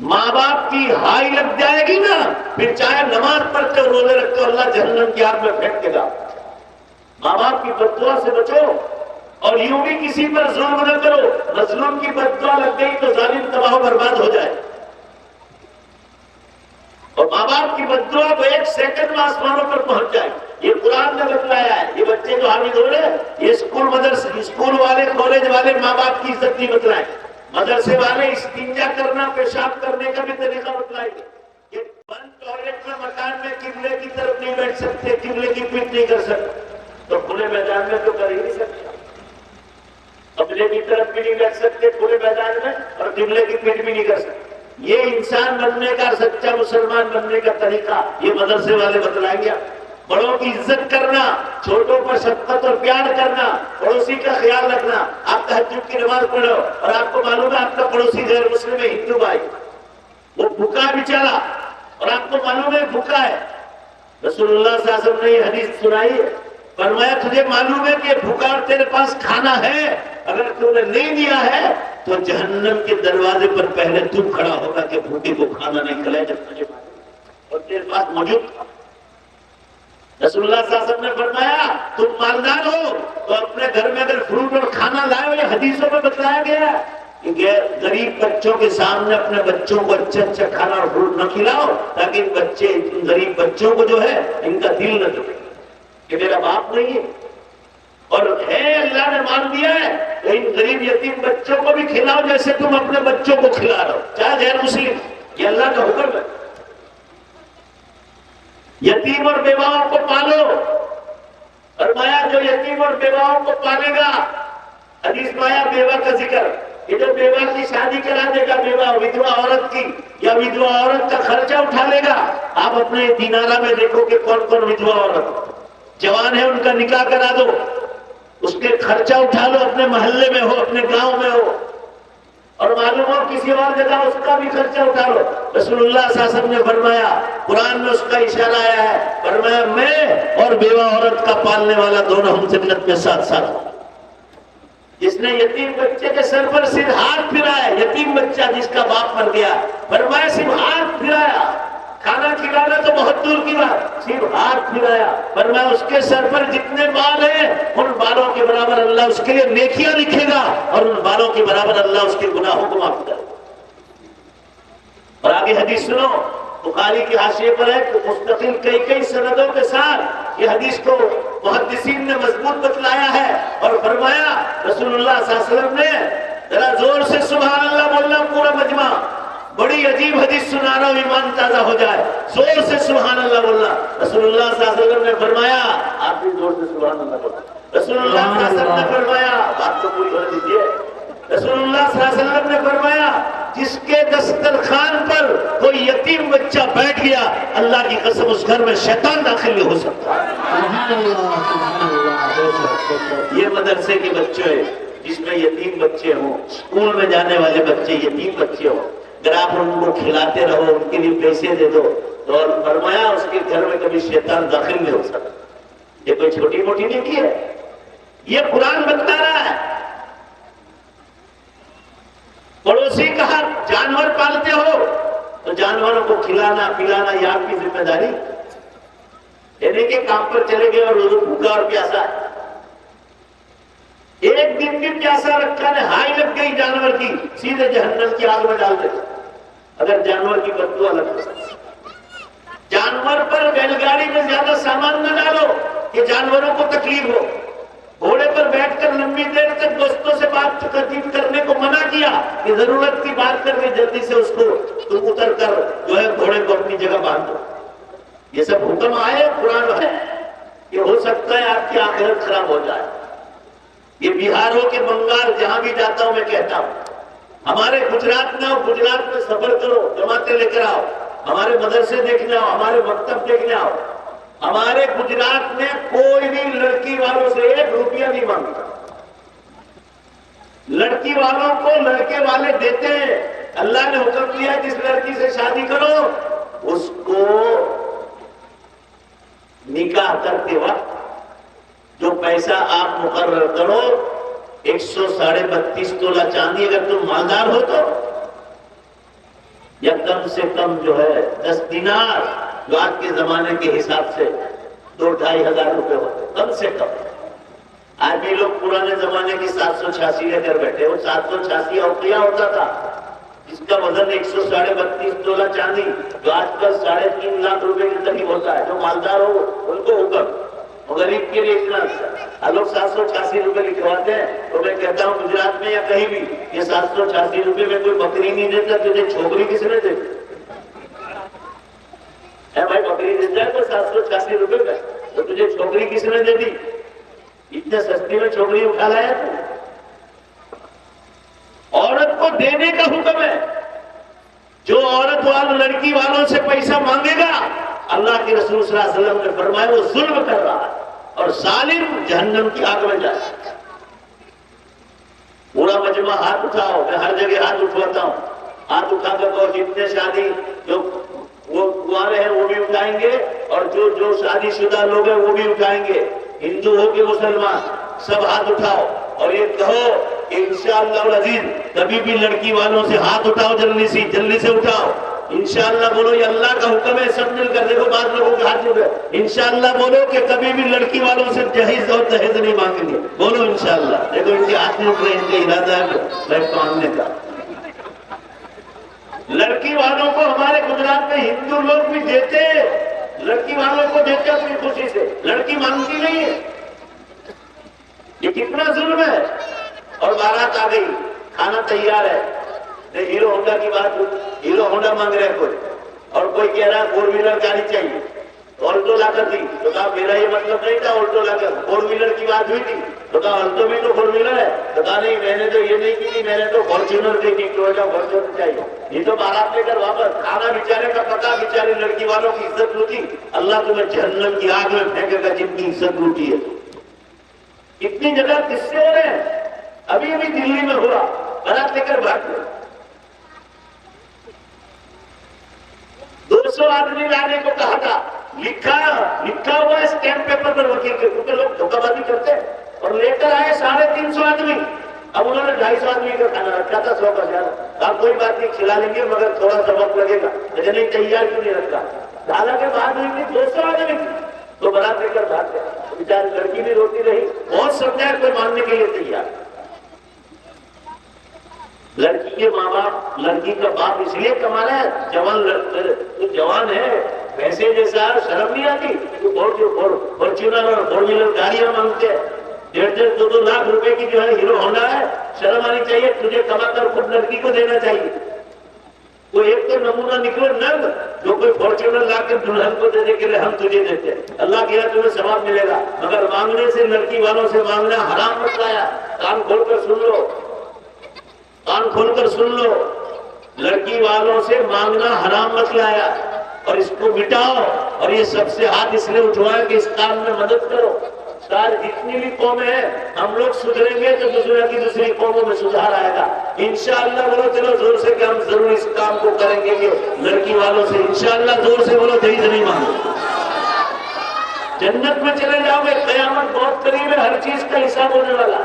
माँ बाप की हाई लग जाएगी ना, फिर चाहे नमाज पढ़ते हो, रोजे रखते हो, अल्लाह जहन्नम की आग में फेंक देगा। माँ बाप की बददुआ से बचो, और यूं भी किसी पर जुल्म न करो। मजलूम की बददुआ लग गई तो जालिम तबाह बर्बाद हो जाए। और माँ बाप की बददुआ तो 1 सेकंड में आसमानों पर पहुंच जाए। ये कुरान ने बतलाया है। ये बच्चे जो हामिद हो रहे, ये स्कूल वाले, कॉलेज वाले माँ बाप की इज्जत नहीं बतलाए। मदरसे वाले इस्तिंजा करना, पेशाब करने का भी तरीका बतलाएंगे। ये बंद टॉयलेट में मकान में किबले की तरफ नहीं बैठ सकते, किबले की पीठ नहीं कर सकते, तो खुले मैदान में तो कर ही नहीं सकते। किबले की तरफ भी नहीं बैठ सकते खुले मैदान में, और किबले की पीठ भी नहीं कर सकते। ये इंसान बनने का, सच्चा मुसलमान बनने का तरीका ये मदरसे वाले बतलाएंगे। बड़ों की इज्जत करना, छोटों पर शफकत और प्यार करना, पड़ोसी का ख्याल रखना। आप तहज्जुद की नमाज पढ़ो और आपको मालूम है आपका पड़ोसी गैर मुस्लिम है, हिंदू भाई, वो भूखा बेचारा, और आपको मालूम है भूखा है। रसूलुल्लाह सल्लल्लाहु अलैहि वसल्लम ने ये हदीस सुनाई है, फरमाया तुझे मालूम है कि भूखा और तेरे पास खाना है, अगर तूने नहीं दिया है तो जहन्नम के दरवाजे पर पहले तू खड़ा होगा कि भूखे को खाना नहीं खिलाए जब तुझे मालूम और तेरे पास मौजूद था। रसूलुल्लाह सल्लल्लाहु अलैहि वसल्लम ने फरमाया तुम मालदार हो तो अपने घर में अगर फ्रूट और खाना लाए हो, ये हदीसों में बताया गया है कि गरीब बच्चों के सामने अपने बच्चों को अच्छा खाना और फ्रूट न खिलाओ, ताकि इन गरीब बच्चों को जो है इनका दिल न दुखे कि मेरा बाप नहीं है, और है अल्लाह ने मान दिया है तो इन गरीब यतीम बच्चों को भी खिलाओ जैसे तुम अपने बच्चों को खिला रहे हो, चाहे गैर मुस्लिम। ये अल्लाह का हुक्म है। यतीम और बेवाओं को पालो, फरमाया जो यतीम और बेवाओं को पालेगा, हदीस में आया बेवा का जिक्र, ये जो बेवा की शादी करा देगा, बेवा विधवा औरत की, या विधवा औरत का खर्चा उठा लेगा। आप अपने दिनारा में देखो कि कौन कौन विधवा औरत जवान है, उनका निकाह करा दो। उसके खर्चा उठा लो, अपने मोहल्ले में हो, अपने गांव में हो, और मालूम हो किसी और जगह उसका भी खर्चा उठा लो। रसूलुल्लाह सल्लल्लाहु अलैहि वसल्लम ने फरमाया, कुरान में उसका इशारा आया है, फरमाया मैं और बेवा औरत का पालने वाला दोनों हम जन्नत में साथ साथ हो। जिसने यतीम बच्चे के सर पर सिर्फ हाथ फिराया, यतीम बच्चा जिसका बाप मर गया, फरमाया सिर्फ हाथ फिराया, खाना खिलाना तो बहुत दूर की बात, सिर्फ हाथ फिराया, फरमाया उसके सर पर जितने बाल हैं उन बालों के बराबर अल्लाह उसके लिए नेकियां लिखेगा और उन बालों के बराबर अल्लाह उसके गुनाहों को माफ करेगा। और आगे हदीस सुनो, बुखारी के हाशिए पर है, तो मुस्तकिल कई कई सनदों के साथ ये हदीस को मुहद्दिसीन ने मजबूत बतलाया है। और फरमाया रसूलुल्लाह सल्लल्लाहु अलैहि वसल्लम ने, जरा जोर से सुभान अल्लाह बोलना पूरा मजमा, बड़ी अजीब हदीस सुना रहा हूं, ईमान ताजा हो जाए, जोर से सुभान अल्लाह बोलना। रसूलुल्लाह सल्लल्लाहु अलैहि वसल्लम ने फरमाया, आप भी जोर से सुभान अल्लाह बोलना। रसूलुल्लाह सल्लल्लाहु अलैहि वसल्लम ने फरमाया, बात तो पूरी कर दीजिए। रसूलुल्लाह सल्लल्लाहु अलैहि वसल्लम ने फरमाया, जिसके दस्तरखान पर कोई यतीम बच्चा बैठ गया, अल्लाह की कसम उस घर में शैतान दाखिल नहीं हो सकता। ये मदरसे के बच्चे जिसमें यतीम बच्चे हों, स्कूल में जाने वाले बच्चे यतीम बच्चे हों, अगर आप उनको खिलाते रहो, उनके लिए पैसे दे दो, तो फरमाया उसके घर में कभी शैतान दाखिल नहीं हो सकता। ये कोई छोटी मोटी नहीं है, ये कुरान बता रहा है। पड़ोसी कहा जानवर पालते हो तो जानवरों को खिलाना पिलाना ये आपकी जिम्मेदारी, यानी कि काम पर चले गए और भूखा और प्यासा, एक दिन भी प्यासा रखा ने हाई लग गई जानवर की, सीधे जहन्नम की आग में डाल देते। अगर जानवर की बददुआ लग, जानवर पर बैलगाड़ी में ज्यादा सामान न डालो कि जानवरों को तकलीफ हो। घोड़े पर बैठकर लंबी देर तक दोस्तों से बातचीत करने को मना किया कि जरूरत की बात करके जल्दी से उसको तुम उतर कर जो है घोड़े को अपनी जगह बांध दो। ये सब हुक्म आए कुरान है, ये हो सकता है आपकी आखिरत खराब हो जाए। ये बिहार हो के बंगाल जहां भी जाता हूं मैं कहता हूं, हमारे गुजरात में आओ, गुजरात में सफर करो, जमाते लेकर आओ, हमारे मदरसे देखने आओ, हमारे मकतब देखने आओ। हमारे गुजरात में कोई भी लड़की वालों से 1 रुपया नहीं मांगता। लड़की वालों को लड़के वाले देते हैं। अल्लाह ने हुक्म दिया जिस लड़की से शादी करो उसको निकाह करते वक्त जो पैसा आप मुकर्रर करो, 132.5 तोला चांदी, अगर तुम मालदार हो तो, या कम से कम जो है 10 दिनार, जो आज के जमाने के हिसाब से 2-2.5 हजार रुपए होते कम से कम। आज भी लोग पुराने जमाने की 786 लेकर बैठे, वो 786 औकिया होता था जिसका वजन 132.5 तोला चांदी, जो आजकल 3.5 लाख रुपए के करीब होता है। जो मालदार हो उनको हुक्म, गरीब के लिए इतना लोग 786 रुपए लिखवाते हैं। तो मैं कहता हूँ गुजरात में या कहीं भी ये 786 रुपए में कोई बकरी नहीं देता, तुझे छोकरी किसने दे भाई? बकरी दे जाए तो 786 रुपए का, तो तुझे छोकरी किसने दे दी? इतने सस्ती में छोकरी उठा लाया तू। औरत को देने का हुक्म है। जो औरत वालों लड़की वालों से पैसा मांगेगा, अल्लाह के रसूल सल्लल्लाहु अलैहि वसल्लम ने फरमाया वो जुल्म कर रहा है और जालिम जहन्नम की आग में जाए। पूरा मजमा हाथ उठाओ, मैं हर जगह हाथ उठवाता हूं, हाथ उठाकर कहो जितने शादी जो वो कुंवारे हैं वो भी उठाएंगे और जो शादीशुदा लोग हैं वो भी उठाएंगे, हिंदू हो के मुसलमान सब हाथ उठाओ और ये कहो इंशाअल्लाह अज़ीज कभी भी लड़की वालों से हाथ उठाओ, जल्दी से उठाओ। इंशाअल्लाह बोलो, ये अल्लाह का हुक्म है। सब मिलकर देखो, बाद लोगों के हाथ उठे, इंशाअल्लाह बोलो कि कभी भी लड़की वालों से जहेज और दहेज नहीं मांगेंगे। बोलो इंशाअल्लाह। देखो इनके हाथ में उठ रहे, इनका इरादा है मांगने का। लड़की वालों को हमारे गुजरात में हिंदू लोग भी देते, लड़की वालों को देते अपनी खुशी से, लड़की मांगती नहीं है। ये कितना जुल्म है। और बारात आ गई, खाना तैयार है, हीरो होंडा की बात, हीरो होंडा मांग रहे कोई, और कोई कह रहा है 4 व्हीलर गाड़ी चाहिए, ऑल्टो लाकर दी। तो कहा मेरा ये मतलब नहीं था ऑल्टो लाकर, 4 व्हीलर की बात हुई थी। तो कहा ऑल्टो भी तो 4 व्हीलर है। तो कहा नहीं, मैंने तो ये नहीं की थी, मैंने तो फॉर्च्यूनर दी थी, टोयोटा फॉर्च्यूनर चाहिए। ये तो बारात लेकर वापस, खाना बेचारे का पता, बेचारी लड़की वालों की इज्जत लूटी। अल्लाह तुम्हें जहन्नम की आग में फेंकेगा जिनकी इज्जत लूटी है। इतनी जगह किससे हो रहे हैं? अभी अभी दिल्ली में हुआ, बारात लेकर भाग गए। 200 आदमी लाने को कहा था, लिखा हुआ है स्टैम्प पेपर पर वकील के, क्योंकि लोग धोखाबाजी करते हैं। और लेकर आए 350 आदमी। अब उन्होंने 250 आदमी का खाना रखा था, 100 का ज्यादा। कहा कोई बात नहीं, खिला लेंगे, मगर थोड़ा सा वक्त लगेगा। लेकिन नहीं, तैयार क्यों नहीं रखा? हालांकि बाद में 200 आदमी तो बारात लेकर भाग गए। बेचारी लड़की भी रोती रही, बहुत समझाया, कोई मानने के लिए तैयार। लड़की के माँ बाप, लड़की का बाप इसलिए कमा रहा है, जवान है, पैसे जैसा शर्म नहीं आती। तो फॉर्च्यूनर और 4 व्हीलर गाड़ियां मांगते हैं, 1.5 2 लाख रुपए की जो है हीरो होंडा है। शर्म आनी चाहिए, तुझे कमाकर खुद लड़की को देना चाहिए। वो एक तो नमूना निकलो नंग, जो कोई फॉर्च्यूनर लाकर दुल्हन को देने के लिए हम तुझे देते हैं। अल्लाह के यहाँ तुम्हें सवाब मिलेगा, मगर मांगने से, लड़की वालों से मांगना हराम मत लाया। कान खोलकर सुन लो, कान खोलकर सुन लो, लड़की वालों से मांगना हराम मत लाया। और इसको मिटाओ। और ये सबसे हाथ इसलिए उठवाए कि इस काम में मदद करो। सारी जितनी भी कौमें हैं, हम लोग सुधरेंगे तो दूसरी कौमों में सुधार आएगा इंशाअल्लाह। बोलो चलो जोर से कि हम जरूर इस काम को करेंगे। लड़की वालों से इंशाअल्लाह जोर से बोलो, दहेज नहीं मांगो। जन्नत में चले जाओगे, कयामत बहुत करीब है, हर चीज का हिसाब होने वाला।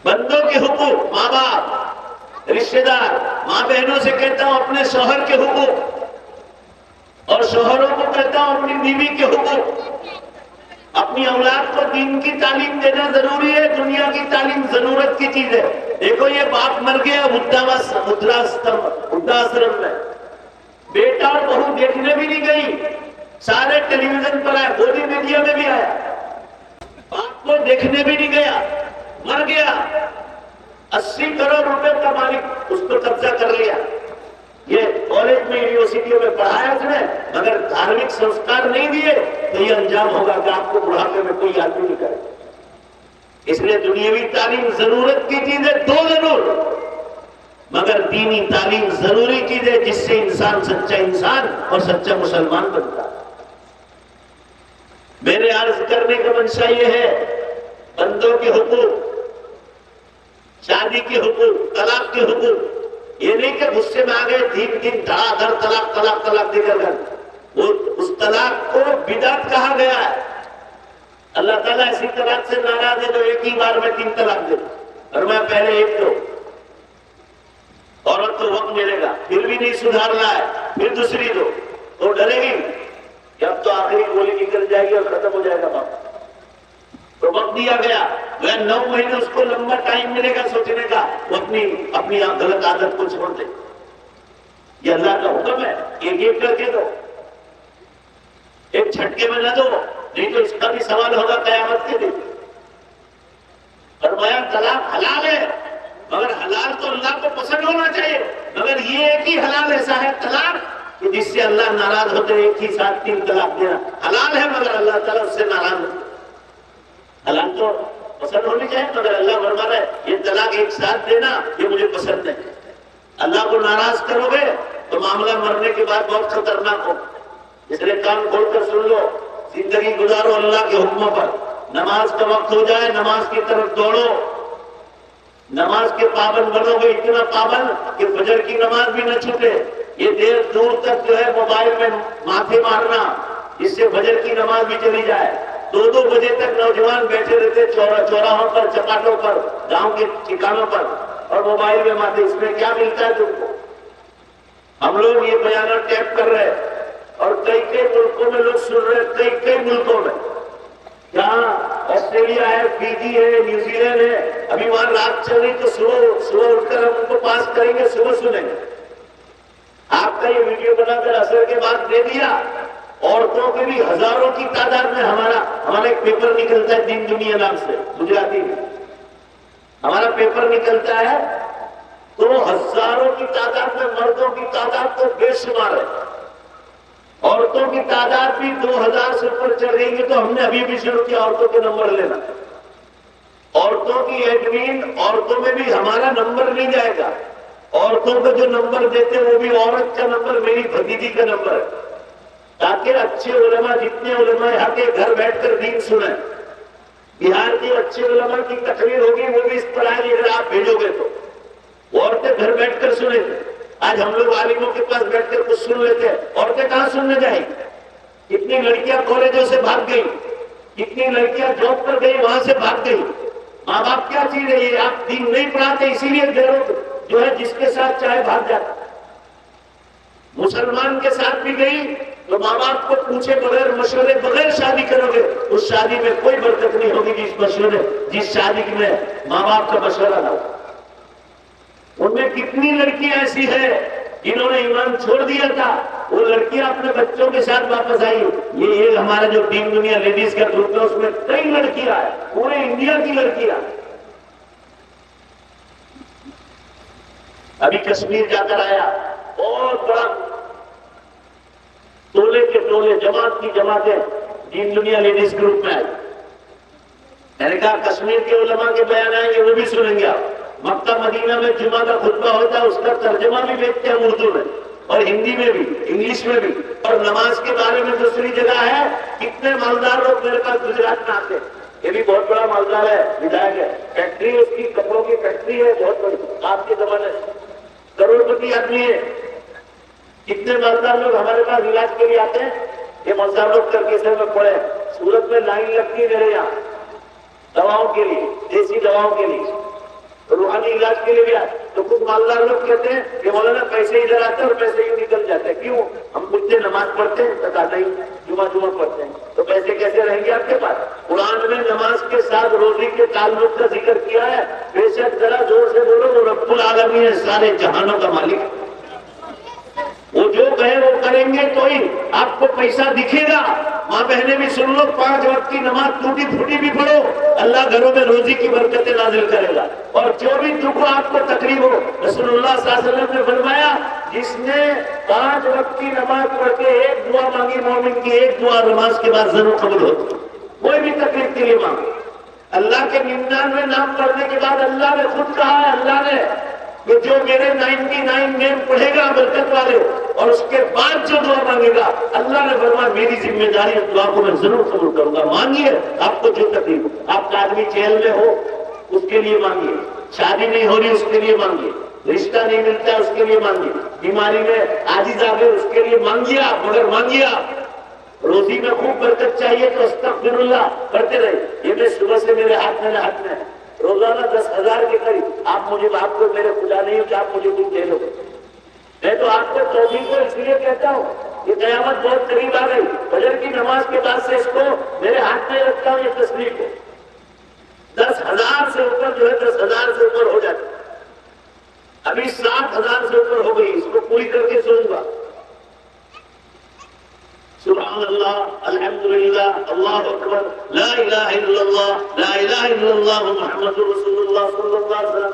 बंदों के हुकूक, माँ बाप, रिश्तेदार, माँ बहनों से कहता हूं अपने शौहर के हुकूक, और शौहरों को कहता हूं अपनी बीवी के हुकूक। अपनी औलाद को दीन की तालीम देना जरूरी है, दुनिया की तालीम जरूरत की चीज है। देखो ये बाप मर गया वृद्धाश्रम में, बेटा और बहू देखने भी नहीं गई, सारे टेलीविजन पर आया, मोदी मीडिया में भी आया, बाप को देखने भी नहीं गया, मर गया। 80 करोड़ रुपए का मालिक उसको कब्जा कर लिया। ये कॉलेज में, यूनिवर्सिटियों में पढ़ाया उसने, मगर धार्मिक संस्कार नहीं दिए तो ये अंजाम होगा कि आपको बुढ़ापे में कोई याद नहीं करे। इसलिए दुनियावी तालीम जरूरत की चीज है, 2 जरूर, मगर दीनी तालीम जरूरी चीज है, जिससे इंसान सच्चा इंसान और सच्चा मुसलमान बनता है। मेरे अर्ज करने का मंशा ये है, बंदों के हुकूक, शादी के हुकूक, तलाक के हुकूक, ये नहीं कि गुस्से में आ गए, दिन धड़ाधड़ तलाक देकर गए। वो उस तलाक को बिदअत कहा गया है। अल्लाह ताला ऐसी तलाक से नाराज है जो एक ही बार में 3 तलाक दे, और मैं पहले 1 दो। औरत को वक्त मिलेगा, फिर भी नहीं सुधार रहा है, फिर दूसरी दो, तो डरेगी कि अब तो आखिरी गोली निकल जाएगी और खत्म हो जाएगा बाप। तो वक्त दिया गया, वह 9 महीने उसको लंबा टाइम मिलेगा सोचने का, वो अपनी गलत आदत को छोड़ दे। ये अल्लाह का हुक्म है, एक करके दो, एक झटके में न दो, नहीं तो इसका भी सवाल होगा कयामत के दिन। फरमाया तलाक हलाल है, मगर हलाल तो अल्लाह को पसंद होना चाहिए, मगर ये एक ही हलाल ऐसा है तलाक कि जिससे अल्लाह नाराज होते, एक ही साथ 3 तलाक देना हलाल है, मगर अल्लाह ताला उससे नाराज होते। हलाल तो पसंद होनी चाहिए, मगर अल्लाह फरमा रहा है ये तलाक एक साथ देना ये मुझे पसंद है। अल्लाह को नाराज करोगे तो मामला मरने के बाद बहुत खतरनाक हो। इसलिए कान खोलकर सुन लो, जिंदगी गुजारो अल्लाह के हुक्मों पर। नमाज का वक्त हो जाए, नमाज की तरफ दौड़ो, नमाज के पाबंद बनोगे, इतना पाबंद कि फजर की नमाज भी न छूटे। ये देर दूर तक जो है मोबाइल में माथे मारना, इससे फजर की नमाज भी चली जाए। 2-2 बजे तक नौजवान बैठे रहते चौराहों पर, चपाटों पर, गांव के ठिकानों पर, और मोबाइल में माथे। इसमें क्या मिलता है तुमको? हम लोग ये बयाना टैप कर रहे हैं और कई मुल्कों में लोग सुन रहे हैं, कई मुल्कों में, जहाँ ऑस्ट्रेलिया है, फिजी है, न्यूजीलैंड है। अभी वहां रात चल रही तो सुबह उठकर हम उनको पास करेंगे, सुबह सुनेंगे। आपका ये वीडियो बनाकर असर के बाद दे दिया, औरतों के भी हजारों की तादाद में हमारा एक पेपर निकलता है, दिन दुनिया नाम से, गुजराती में हमारा पेपर निकलता है, तो हजारों की तादाद में मर्दों की तादाद तो बेशुमार है, औरतों की तादाद भी 2000 से ऊपर चल रही है। तो हमने अभी भी शुरू किया औरतों के नंबर लेना, औरतों की एडमिन, औरतों में भी हमारा नंबर नहीं जाएगा। औरतों को जो नंबर देते हैं वो भी औरत का नंबर, मेरी भतीजी का नंबर है, ताकि अच्छे उलेमा, जितने उलेमा यहाँ के घर बैठकर दीन सुने, बिहार की अच्छे उलमा की तकरीर होगी, वो भी इस पर आएगी अगर आप भेजोगे तो। औरतें घर बैठकर सुने थे, आज हम लोग आलिमों के पास बैठकर कुछ सुन लेते हैं, औरतें कहां सुनने जाएंगी? कितनी लड़कियां कॉलेजों से भाग गई, कितनी लड़कियां जॉब पर गई, वहां से भाग गई। माँ बाप क्या चीज है ये? आप दीन नहीं पढ़ाते, इसीलिए गैरों जो है जिसके साथ चाहे भाग जाता। मुसलमान के साथ भी गई तो माँ बाप को पूछे बगैर, मशवरे बगैर शादी करोगे, उस शादी में कोई बरकत नहीं होगी जिस शादी में माँ बाप का मशवरा ना हो। उनमें कितनी लड़कियां ऐसी है जिन्होंने ईमान छोड़ दिया था, वो लड़कियां अपने बच्चों के साथ वापस आई। ये हमारा जो टीम दुनिया लेडीज का ग्रुप है, उसमें कई लड़कियां है, पूरे इंडिया की लड़कियां। अभी कश्मीर जाकर आया, बहुत बड़ा टोले के टोले, जमात की जमातें टीम दुनिया लेडीज ग्रुप में आई। मैंने कहा कश्मीर के उलमा के बयान आएंगे, वो भी सुनेंगे आप। मक्का मदीना में जुमा का खुतबा होता है, उसका तर्जमा भी देखते हैं उर्दू में और हिंदी में भी, इंग्लिश में भी। और नमाज के बारे में दूसरी जगह है, कितने मालदार लोग मेरे पास गुजरात में आते हैं। ये भी बहुत बड़ा मालदार है, विधायक है, फैक्ट्री उसकी कपड़ों की फैक्ट्री है बहुत बड़ी, आपके जमाने से करोड़पति आदमी है। कितने मालदार लोग हमारे पास इलाज के लिए आते हैं। ये मालदार लोग करकेसर में पड़े, सूरत में लाइन लगती है मेरे यहाँ दवाओं के लिए, देसी दवाओं के लिए, रूहानी इलाज के लिए भी आए। तो कुछ मालदार लोग कहते हैं कि मौलाना पैसे इधर आते हैं और पैसे यूं निकल जाते हैं, क्यों? हम पूछते नमाज पढ़ते हैं, तथा नहीं जुमा पढ़ते हैं, तो पैसे कैसे रहेंगे आपके पास? कुरान में नमाज के साथ रोजी के ताल्लुक का जिक्र किया है। बेशक जरा जोर से बोलो, वो रब्बुल आलमीन है, सारे जहानों का मालिक। वो जो कहे वो करेंगे तो ही आपको पैसा दिखेगा। माँ बहने भी सुन लो, 5 वक्त की नमाज टूटी फूटी भी पढ़ो, अल्लाह घरों में रोजी की बरकतें नाजिल करेगा। और जो भी दुख आपको तकलीफ हो, रसूलुल्लाह सल्लल्लाहु अलैहि वसल्लम ने फरमाया, जिसने 5 वक्त की नमाज पढ़ के एक दुआ मांगी, मोमिन की एक दुआ नमाज के बाद जरूर कबूल होती। कोई भी तकलीफ के लिए मांगे, अल्लाह के 99 नाम पढ़ने के बाद अल्लाह ने खुद कहा है, अल्लाह ने कि जो मेरे 99 नेम पढ़ेगा बरकत वाले, और उसके बाद जो दुआ मांगेगा, अल्लाह ने फरमाया मेरी जिम्मेदारी उस दुआ को मैं जरूर कबूल करूंगा। मांगिए आपको जो तकलीफ। आपका आदमी जेल में हो उसके लिए मांगिए, शादी नहीं हो रही उसके लिए मांगिए, रिश्ता नहीं मिलता उसके लिए मांगिए, बीमारी में आजिज आ गए उसके लिए मांगिए आप, मगर मांगिए आप। रोजी में खूब बरकत चाहिए तो अस्तगफिरुल्लाह करते रहे। ये मैं सुबह से मेरे हाथ में रोजाना 10,000 के करीब। आप मुझे माफ करो, मेरे खुदा नहीं हो कि आप मुझे कुछ दे लो। मैं तो आपको तौहीद को इसलिए कहता हूँ, ये कयामत बहुत करीब आ गई। फजर की नमाज के बाद से इसको मेरे हाथ में रखता हूँ, ये तस्वीर को 10,000 से ऊपर जो है 10,000 से ऊपर हो जाता। अभी 7,000 से ऊपर हो गई, इसको पूरी करके सोऊंगा। सुभान अल्लाह, अल्हम्दुलिल्लाह, अल्लाहु अकबर, ला इलाहा इल्लल्लाह, ला इलाहा इल्लल्लाह मुहम्मदुर रसूलुल्लाह सल्लल्लाहु अलैहि वसल्लम,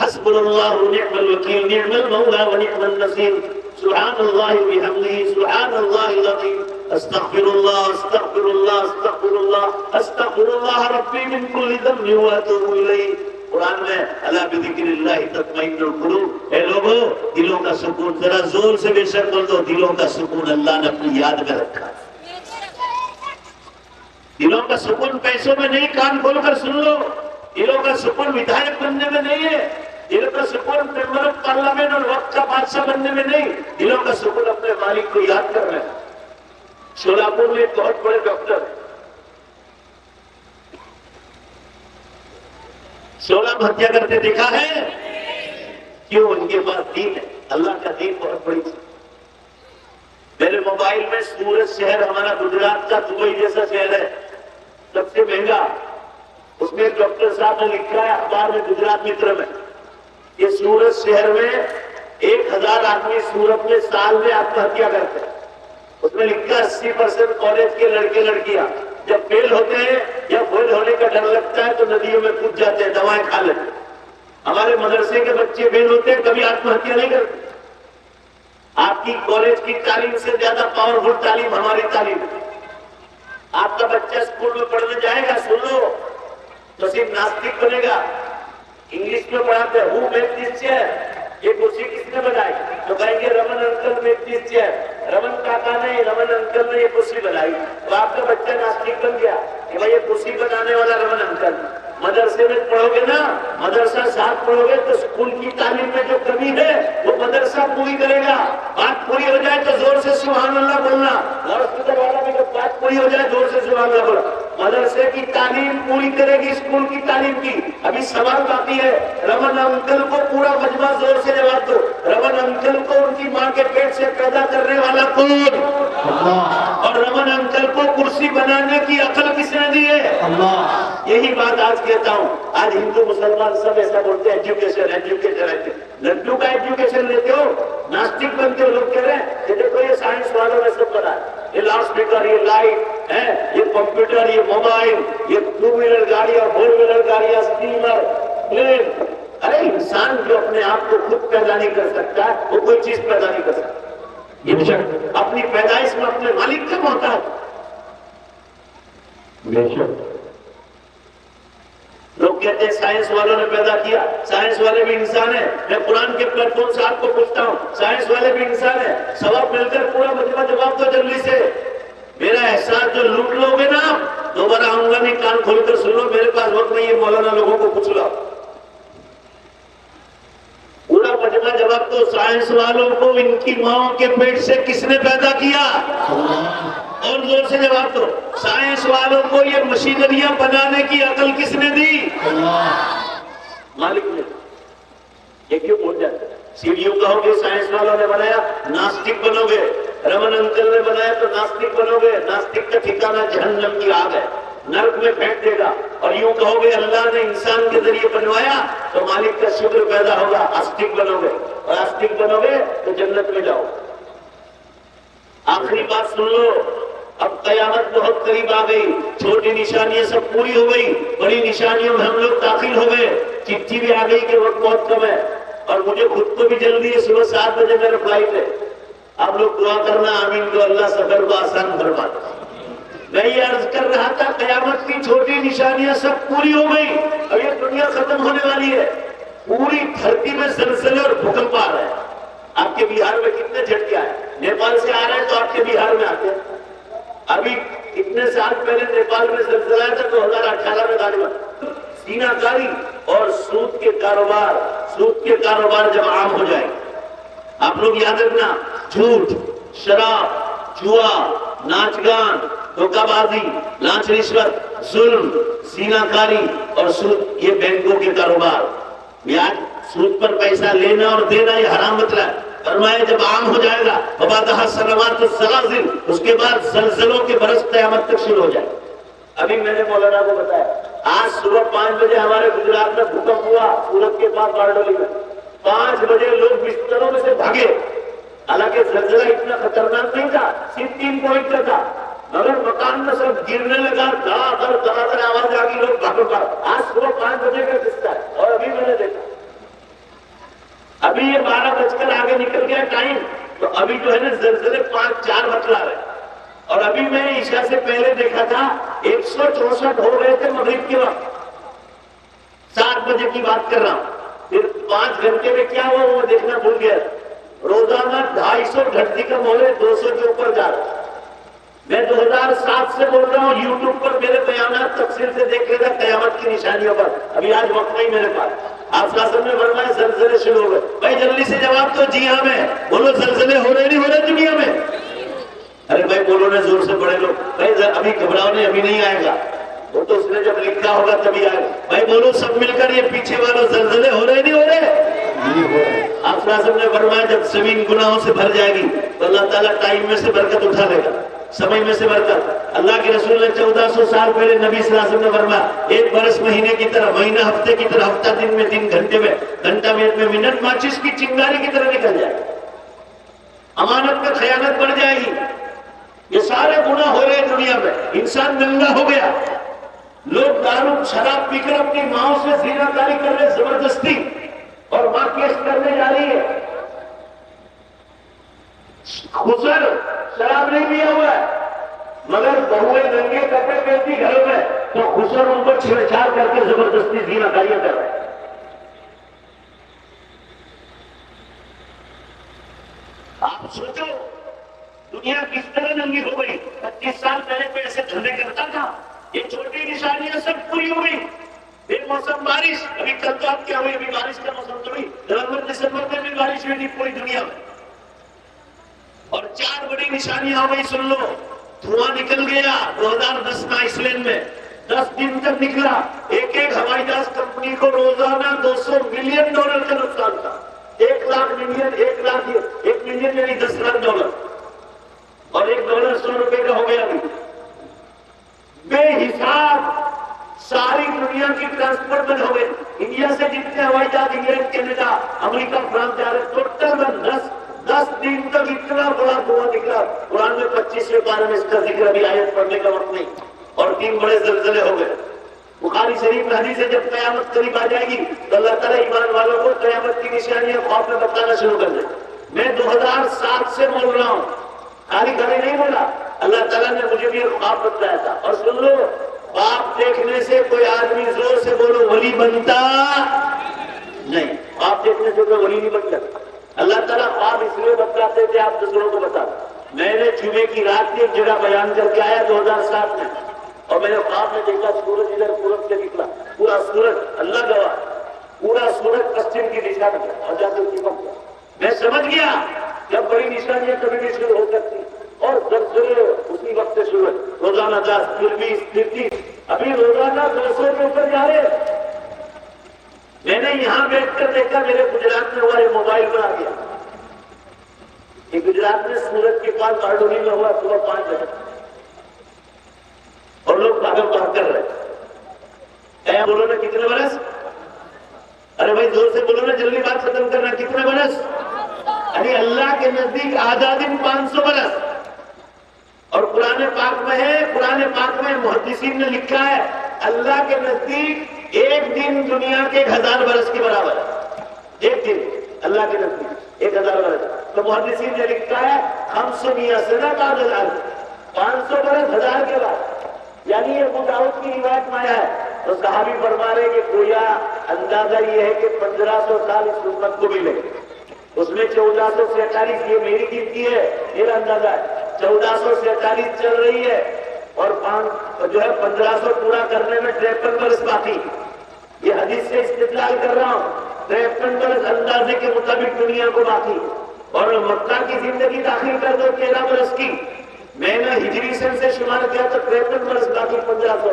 हस्बुनल्लाहु व निअमल वकील, निअमल मौला व निअमन नसीर, सुभानल्लाहि व बिहम्दिही, सुभानल्लाहिल अज़ीम, अस्तगफिरुल्लाह, अस्तगफिरुल्लाह, अस्तगफिरुल्लाह, अस्तगफिरुल्लाह रब्बी मिन कुल्लि ज़म्बिन व अतूबु इलैहि। कुरान में अला बिज़िक्रिल्लाहि तत्मइन्नुल कुलूब। ए लोगों, दिलों का सुकून जरा जोर से बेशक बोल दो, दिलों का सुकून अल्लाह ने अपनी याद में रखा है। दिलों का सुकून पैसों में नहीं, कान खोलकर सुन लो। दिलों का सुकून विधायक बनने में नहीं है, दिलों का सुकून मेंबर ऑफ पार्लियामेंट और वक्त का बादशाह बनने में नहीं, दिलों का सुकून अपने मालिक को याद कर रहे हैं। सोलापुर में एक बहुत बड़े डॉक्टर 16 हत्या करते देखा है, क्यों? उनके पास दीन है, अल्लाह का दीन बहुत बड़ी चीज। मेरे मोबाइल में सूरत शहर, हमारा गुजरात का दुबई जैसा शहर है, सबसे महंगा, उसमें डॉक्टर साहब ने लिखा है अखबार में, गुजरात मित्र में, ये सूरत शहर में 1000 आदमी सूरत में साल में आत्महत्या करते हैं। उसमें लिखा 80% कॉलेज के लड़के लड़कियां जब फेल होते हैं या फेल होने का डर लगता है तो नदियों में कूद जाते हैं, दवाएं खा लेते हैं। हमारे मदरसे के बच्चे फेल होते हैं, कभी आत्महत्या नहीं करते। आपकी कॉलेज की तालीम से ज्यादा पावरफुल तालीम हमारी तालीम है। आपका बच्चा स्कूल में पढ़ने जाएगा, सुन लो, तो सिर्फ नास्तिक बनेगा। इंग्लिश में पढ़ाते हैं, हु मेड दिस चेयर, ये कुर्सी किसने बनाई, तो कहेंगे Raman uncle made this chair. Raman काका ने, रमन अंकल ने ये कुर्सी बनाई, तो आपका बच्चा नास्तिक बन गया कि भाई ये कुर्सी बनाने वाला रमन अंकल। मदरसे में पढ़ोगे ना, मदरसा साथ पढ़ोगे तो स्कूल की तालीम में जो कमी है वो मदरसा पूरी करेगा। बात पूरी हो जाए तो जोर से सुभान अल्लाह बोलना, लाउडस्पीकर वाला भी जब बात पूरी हो जाए जोर से सुभान अल्लाह बोला। मदरसे की तालीम पूरी करेगी स्कूल की तालीम की। अभी सवाल बाकी है, रमन अंकल को पूरा मजमा जोर से जवाब दो, रमन अंकल को उनकी माँ के पेट से पैदा करने वाला कौन? अल्लाह। और रमन अंकल को कुर्सी बनाने की अकल किसने दी है? अल्लाह। यही बात आज कहता हूँ। आज हिंदू मुसलमान सब ऐसा बोलते हैं एजुकेशन एजुकेशन एजुकेशन। लड्डू का एजुकेशन लेते हो, नास्तिक बनते हो। लोग कह रहे हैं कि देखो ये साइंस वालों ने सब बना, ये लाउड स्पीकर, ये लाइट है, ये कंप्यूटर, ये मोबाइल, ये 2 व्हीलर गाड़ियां, 4 व्हीलर गाड़ियां, स्टीमर, प्लेन। अरे इंसान जो अपने आप को खुद पैदा नहीं कर सकता वो कोई चीज पैदा नहीं कर सकता। ये अपनी पैदाइश में अपने मालिक का मोहताज। लोग कहते हैं साइंस वालों ने पैदा किया, साइंस वाले भी इंसान है। मैं कुरान के प्लेटफॉर्म से आपको पूछता हूँ, साइंस वाले भी इंसान है। सब मिलकर पूरा मजमा जवाब दो जल्दी से। मेरा एहसास जो लूट लोगे ना, दोबारा आऊंगा नहीं, कान खोलकर सुन लो, मेरे पास वक्त नहीं है, मौलाना लोगों को पूछ लो। पूरा मजमा जवाब दो। साइंस वालों को इनकी माओ के पेट से किसने पैदा किया? और जोर से जवाब दो। साइंस वालों को ये मशीनरियां बनाने की अकल किसने दी? मालिक ने। ये क्यों बोल जाते हैं? सीढ़ियों कहोगे साइंस वालों ने बनाया, नास्तिक बनोगे। रमन अंकल ने बनाया तो नास्तिक बनोगे। नास्तिक का ठिकाना जहन्नम की आग है, नर्क में फेंक देगा। और यूं कहोगे अल्लाह ने इंसान के जरिए बनवाया तो मालिक का शुक्र पैदा होगा, आस्तिक बनोगे। और आस्तिक बनोगे तो जन्नत में जाओ। आखिरी बात सुन लो, अब कयामत बहुत करीब आ गई। छोटी निशानियां सब पूरी हो गई, बड़ी निशानियों में हम लोग दाखिल हो गए। चिट्ठी भी आ गई कि वक्त बहुत कम है और मुझे खुद को भी जल्दी है, सुबह 7 बजे मेरा फ्लाइट है। आप लोग दुआ करना आमीन को, अल्लाह सफर को आसान फरमा। मैं ये अर्ज कर रहा था, कयामत की छोटी निशानियां सब पूरी हो गई। अब ये दुनिया खत्म होने वाली है। पूरी धरती में जलजले और भूकंप आ रहे हैं। आपके बिहार में कितने झटके आए? नेपाल से आ रहे हैं तो आपके बिहार में आते हैं। अभी इतने साल पहले नेपाल में जलजला था, 2018 में गाड़ी में सीनाकारी और सूद के कारोबार जब आम हो जाए, आप लोग याद रखना, झूठ, शराब, जुआ, नाच गान, धोखाबाजी, लांच रिश्वत, जुल्म, सीनाकारी और सूद, ये बैंकों के कारोबार। ब्याज सूद पर पैसा लेना और देना ये हराम मतला है। फरमाया जब आम हो जाएगा, उसके बाद जलजलों के बरस क़यामत तक शुरू हो जाए। अभी मैंने मौलाना को बताया, आज सुबह 5 बजे हमारे गुजरात में भूकंप हुआ, सूरत के पास बारडोली में। 5 बजे लोग बिस्तरों में से भागे। हालांकि जलजला इतना खतरनाक नहीं था, सिर्फ 3 पॉइंट का था, मगर मकान में सब गिरने लगा, धड़ाधड़ आवाज आ गई, लोग भागो भाग। आज सुबह 5 बजे का किस्सा है। और अभी मैंने देखा, अभी ये 12 बजकर आगे निकल गया टाइम, तो अभी जो है ना जलजले 5-4 बतला रहे। और अभी मैंने ईशा से पहले देखा था 164 हो गए थे मगरिब के वक्त। 7 बजे की बात कर रहा हूं। फिर 5 घंटे में क्या हुआ वो देखना भूल गया। रोजाना 250 घंटे का मोहरे 200 के ऊपर जा रहा। मैं 2007 से बोल रहा हूँ, यूट्यूब पर मेरे बयानात तफसील से देख लेगा कयामत की निशानियों पर। अभी आज वक्त नहीं मेरे पास। आप शासन में फरमाया जलजले शुरू हो गए। भाई जल्दी से जवाब दो, जी हाँ में बोलो, जलजले हो रहे नहीं हो रहे दुनिया में? अरे भाई बोलो ना जोर से, बड़े लोग। भाई अभी घबराओ नहीं, अभी नहीं आएगा वो, तो उसने जब लिखा होगा तभी आएगा। भाई बोलो सब मिलकर, ये पीछे वालों जलजले हो रहे नहीं हो रहे? आप शासन ने फरमाया जब जमीन गुनाहों से भर जाएगी तो अल्लाह ताला टाइम में से बरकत उठा लेगा, समय में से बरकत। अल्लाह के रसूल ने 1400 साल पहले नबी सल्लल्लाहु अलैहि वसल्लम ने फरमाया, 1 बरस महीने की तरह, महीना हफ्ते की तरह, हफ्ता दिन में, दिन घंटे में, घंटा मिनट में, मिनट माचिस की चिंगारी की तरह निकल जाए। अमानत में खयानत बढ़ जाएगी। ये सारे गुनाह हो रहे हैं दुनिया में। इंसान नंगा हो गया। लोग दारू शराब पीकर अपनी माओ से जीनाकारी कर रहे, जबरदस्ती, और मां केस करने जा रही है। खुसर शराब नहीं पिया हुआ है, मगर बहुएं नंगे कपड़े पहनती घरों में, तो खुसर उन पर छेड़छाड़ करके जबरदस्ती जीनाकारियां कर रहे हैं। आप सोचो, दुनिया किस तरह नंगी हो गई। 25 साल पहले कोई ऐसे धंधे करता था? ये छोटी निशानियां सब पूरी हो गई। बेमौसम बारिश, अभी कल तो आप क्या हुई, अभी बारिश का मौसम तो हुई, नवंबर दिसंबर में भी बारिश हुई थी पूरी दुनिया में। और 4 बड़ी निशानियां हो गई, सुन लो। धुआं निकल गया 2010 में आइसलैंड में, 10 दिन तक निकला। एक एक हवाई जहाज कंपनी को रोजाना $200 मिलियन का नुकसान था। 1 लाख मिलियन, 1 मिलियन यानी $10 लाख, और $1 100 रुपए का हो गया। अभी बेहिसाब सारी दुनिया की ट्रांसपोर्ट बंद हो गई। इंडिया से जितने हवाई जहाज इंग्लैंड, कनाडा, अमेरिका, फ्रांस जा रहे टोटल बंद। 10 दिन तक इतना बड़ा धुआं निकला। कुरान में 25वें पारे में इसका जिक्र, अभी आयत पढ़ने का वक्त नहीं। और 3 बड़े जलजले हो गए। बुखारी शरीफ में हदीस है, जब कयामत करीब आ जाएगी तो अल्लाह ताला ईमान वालों को कयामत की निशानियां ख्वाब में बताना शुरू कर दे। मैं 2007 से बोल रहा हूं, खाली खाली नहीं बोला। अल्लाह ताला ने मुझे भी ख्वाब बताया था। और सुन लो, बाप देखने से कोई आदमी, जोर से बोलो, वली बनता नहीं। बाप देखने से कोई वली नहीं बनता। अल्लाह ताला ख्वाब इसलिए बतलाते थे, आप दूसरों को बता। मैंने जुमे की रात की एक जगह बयान करके आया 2007 में, और मैंने ख्वाब में देखा सूरज इधर पूरब से निकला, पूरा सूरज, अल्लाह गवाह, पूरा सूरज पश्चिम की दिशा में और जाकर चिपक गया। मैं समझ गया जब बड़ी निशानियां कभी भी शुरू हो सकती, और जलजले उसी वक्त से शुरू है। रोजाना 10, फिर 20, फिर 30, अभी रोजाना 200 के ऊपर जा रहे। मैंने यहां बैठकर देखा, मेरे गुजरात में हुआ, ये मोबाइल पर आ गया। ये गुजरात में सूरत के पास बारडोली में हुआ सुबह 5 बजे, और लोग भागम भाग कर रहे। क्या बोलो ना, कितने बरस? अरे भाई जोर से बोलो ना, जल्दी बात खत्म करना। कितने बरस? अरे अल्लाह के नजदीक आधा दिन 500 बरस। और कुरान पाक में है, कुरान पाक में मुहद्दिसीन ने लिखा है, अल्लाह के नजदीक एक दिन दुनिया के 1000 बरस के बराबर है। एक दिन अल्लाह के नजदीक 1000 बरस। तो मुहद्दिसीन ने लिखा है, हम सुनिया सना का 500 बरस 1000 के बाद, यानी ये अबू दाऊद की रिवायत में आया है। तो सहाबी फरमा रहे कि गोया अंदाजा ये है कि 1500 साल इस उम्मत को मिले। उसमें 1447, ये मेरी गिनती है, मेरा अंदाजा है, 1447 चल रही है, और 1500 पूरा करने में 53 बरस बाकी। ये हदीस से इस्तेदलाल कर रहा हूं। 53 बरस अंदाजे के मुताबिक दुनिया को बाकी। और मक्का की जिंदगी दाखिल कर दो 13 बरस की। मैंने हिजरी सन से शुमार किया तो 53 बरस बाकी 1500।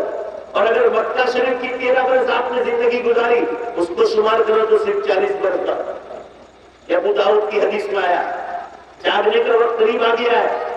और अगर मक्का शरीफ की 13 बरस आपने जिंदगी गुजारी, उसको शुमार करो तो सिर्फ 40 बरस का। अबू दाऊद की हदीस में आया, जागने का वक्त करीब आ गया है।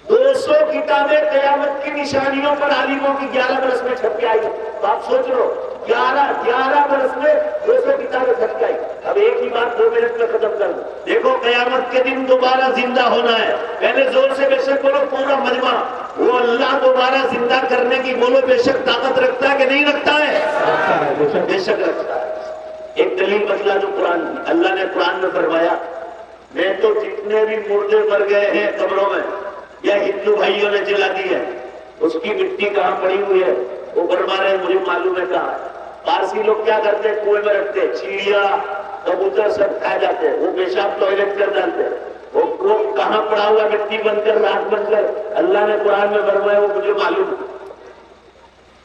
200 किताबें कयामत की निशानियों पर आलिमों की 11 बरस में छप के आई। तो आप सोच लो, 11 बरस में 200 किताबें छप के आई। अब एक ही बात 2 मिनट में खत्म कर दो। देखो, कयामत के दिन दोबारा जिंदा होना है। पहले जोर से बेशक बोलो, पूरा मजमा। वो अल्लाह दोबारा जिंदा करने की बोलो, बेशक ताकत रखता है कि नहीं रखता है? बेशक रखता है। एक दलील बतला जो कुरान, अल्लाह ने कुरान में फरमाया, मैं तो जितने भी मुर्दे मर गए हैं कब्रों में, या हिंदू भाइयों ने जला दी है, उसकी मिट्टी कहाँ पड़ी हुई है वो फरमा रहे, मुझे मालूम है कहाँ। पारसी लोग क्या करते हैं, कुएं में रखते, चिड़िया कबूतर सब खा जाते हैं, वो पेशाब टॉयलेट कर डालते हैं। वो कहाँ पड़ा हुआ मिट्टी बनकर, राख बनकर, अल्लाह ने कुरान में फरमाया, वो मुझे मालूम।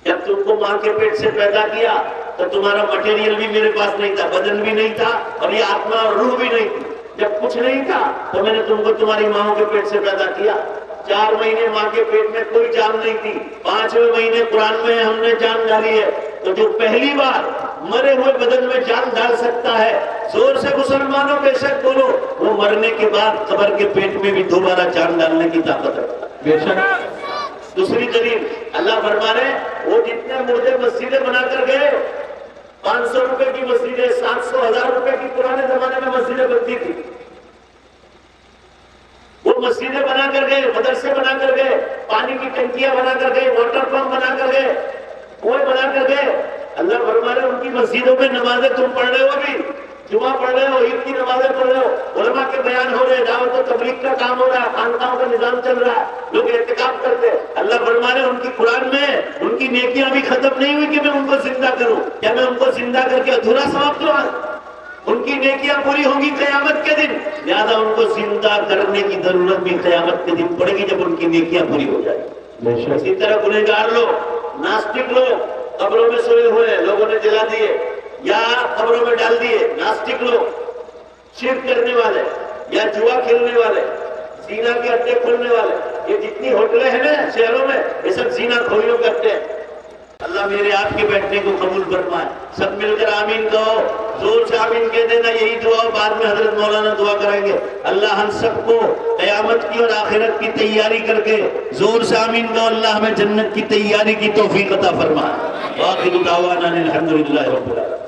जब तुमको मां के पेट से पैदा किया तो तुम्हारा मटेरियल भी मेरे पास नहीं था, बदन भी नहीं था, और ये आत्मा और रूह भी नहीं थी। जब कुछ नहीं था तो मैंने तुमको तुम्हारी माओ के पेट से पैदा किया। 4 महीने माँ के पेट में कोई जान नहीं थी, 5वें महीने कुरान में हमने जान डाली है। तो जो पहली बार मरे हुए बदन में जान डाल सकता है, जोर से मुसलमानों बेशक बोलो, वो मरने के बाद कब्र के पेट में भी दोबारा जान डालने की ताकत रखता है। बेशक। दूसरी दलील, अल्लाह फरमा रहे, वो जितने मुर्दे मस्जिदें बनाकर गए, 500 रुपए की मस्जिदें, 700, 1000 रुपए की पुराने जमाने में मस्जिदें बनती थी, वो मस्जिदें बनाकर गए, मदरसे बनाकर गए, पानी की टंकियां बनाकर गए, वाटर पंप बनाकर गए, कुएं बनाकर गए। अल्लाह फरमा रहे, उनकी मस्जिदों में नमाजें तुम पढ़ रहे हो, अभी जुमा पढ़ रहे हो, ईद की नमाजें पढ़ रहे हो, उलमा के बयान हो रहे हैं, दावत और तबलीग का काम हो रहा है, खानकाहों का निजाम चल रहा है, लोग एहतिकाफ करते हैं। अल्लाह फरमा रहे, उनकी कुरान में उनकी नेकियां भी खत्म नहीं हुई कि मैं उनको जिंदा करूं। क्या मैं उनको जिंदा करके अधूरा समाप्त हुआ? उनकी नेकियां पूरी होंगी क़यामत के दिन, लिहाजा उनको जिंदा करने की जरूरत भी क़यामत के दिन पड़ेगी जब उनकी नेकियां पूरी हो जाएगी। इसी तरह गुनहगार लोग, नास्तिक लोग, कब्रों में सोए हुए लोगों ने जला दिए या कब्रों में डाल दिए, नास्तिक लोग, शिर्क करने वाले या जुआ खेलने वाले, जीना के अड्डे खोलने वाले, ये जितनी होटलें हैं ना शहरों में, ये सब जीना खोलियों के अड्डे हैं। अल्लाह मेरे आपके बैठने को कबूल फरमाए। सब मिलकर आमीन कहो, जोर से आमीन कह देना, यही दुआ बाद में हजरत मौलाना दुआ करेंगे। अल्लाह हम सबको क़यामत की और आखिरत की तैयारी करके जोर से आमीन कहो, अल्लाह हमें जन्नत की तैयारी की तौफीक अता फरमाए। वाक़िअ दावाना अनिल हम्दुलिल्लाहि रब्बिल आलमीन।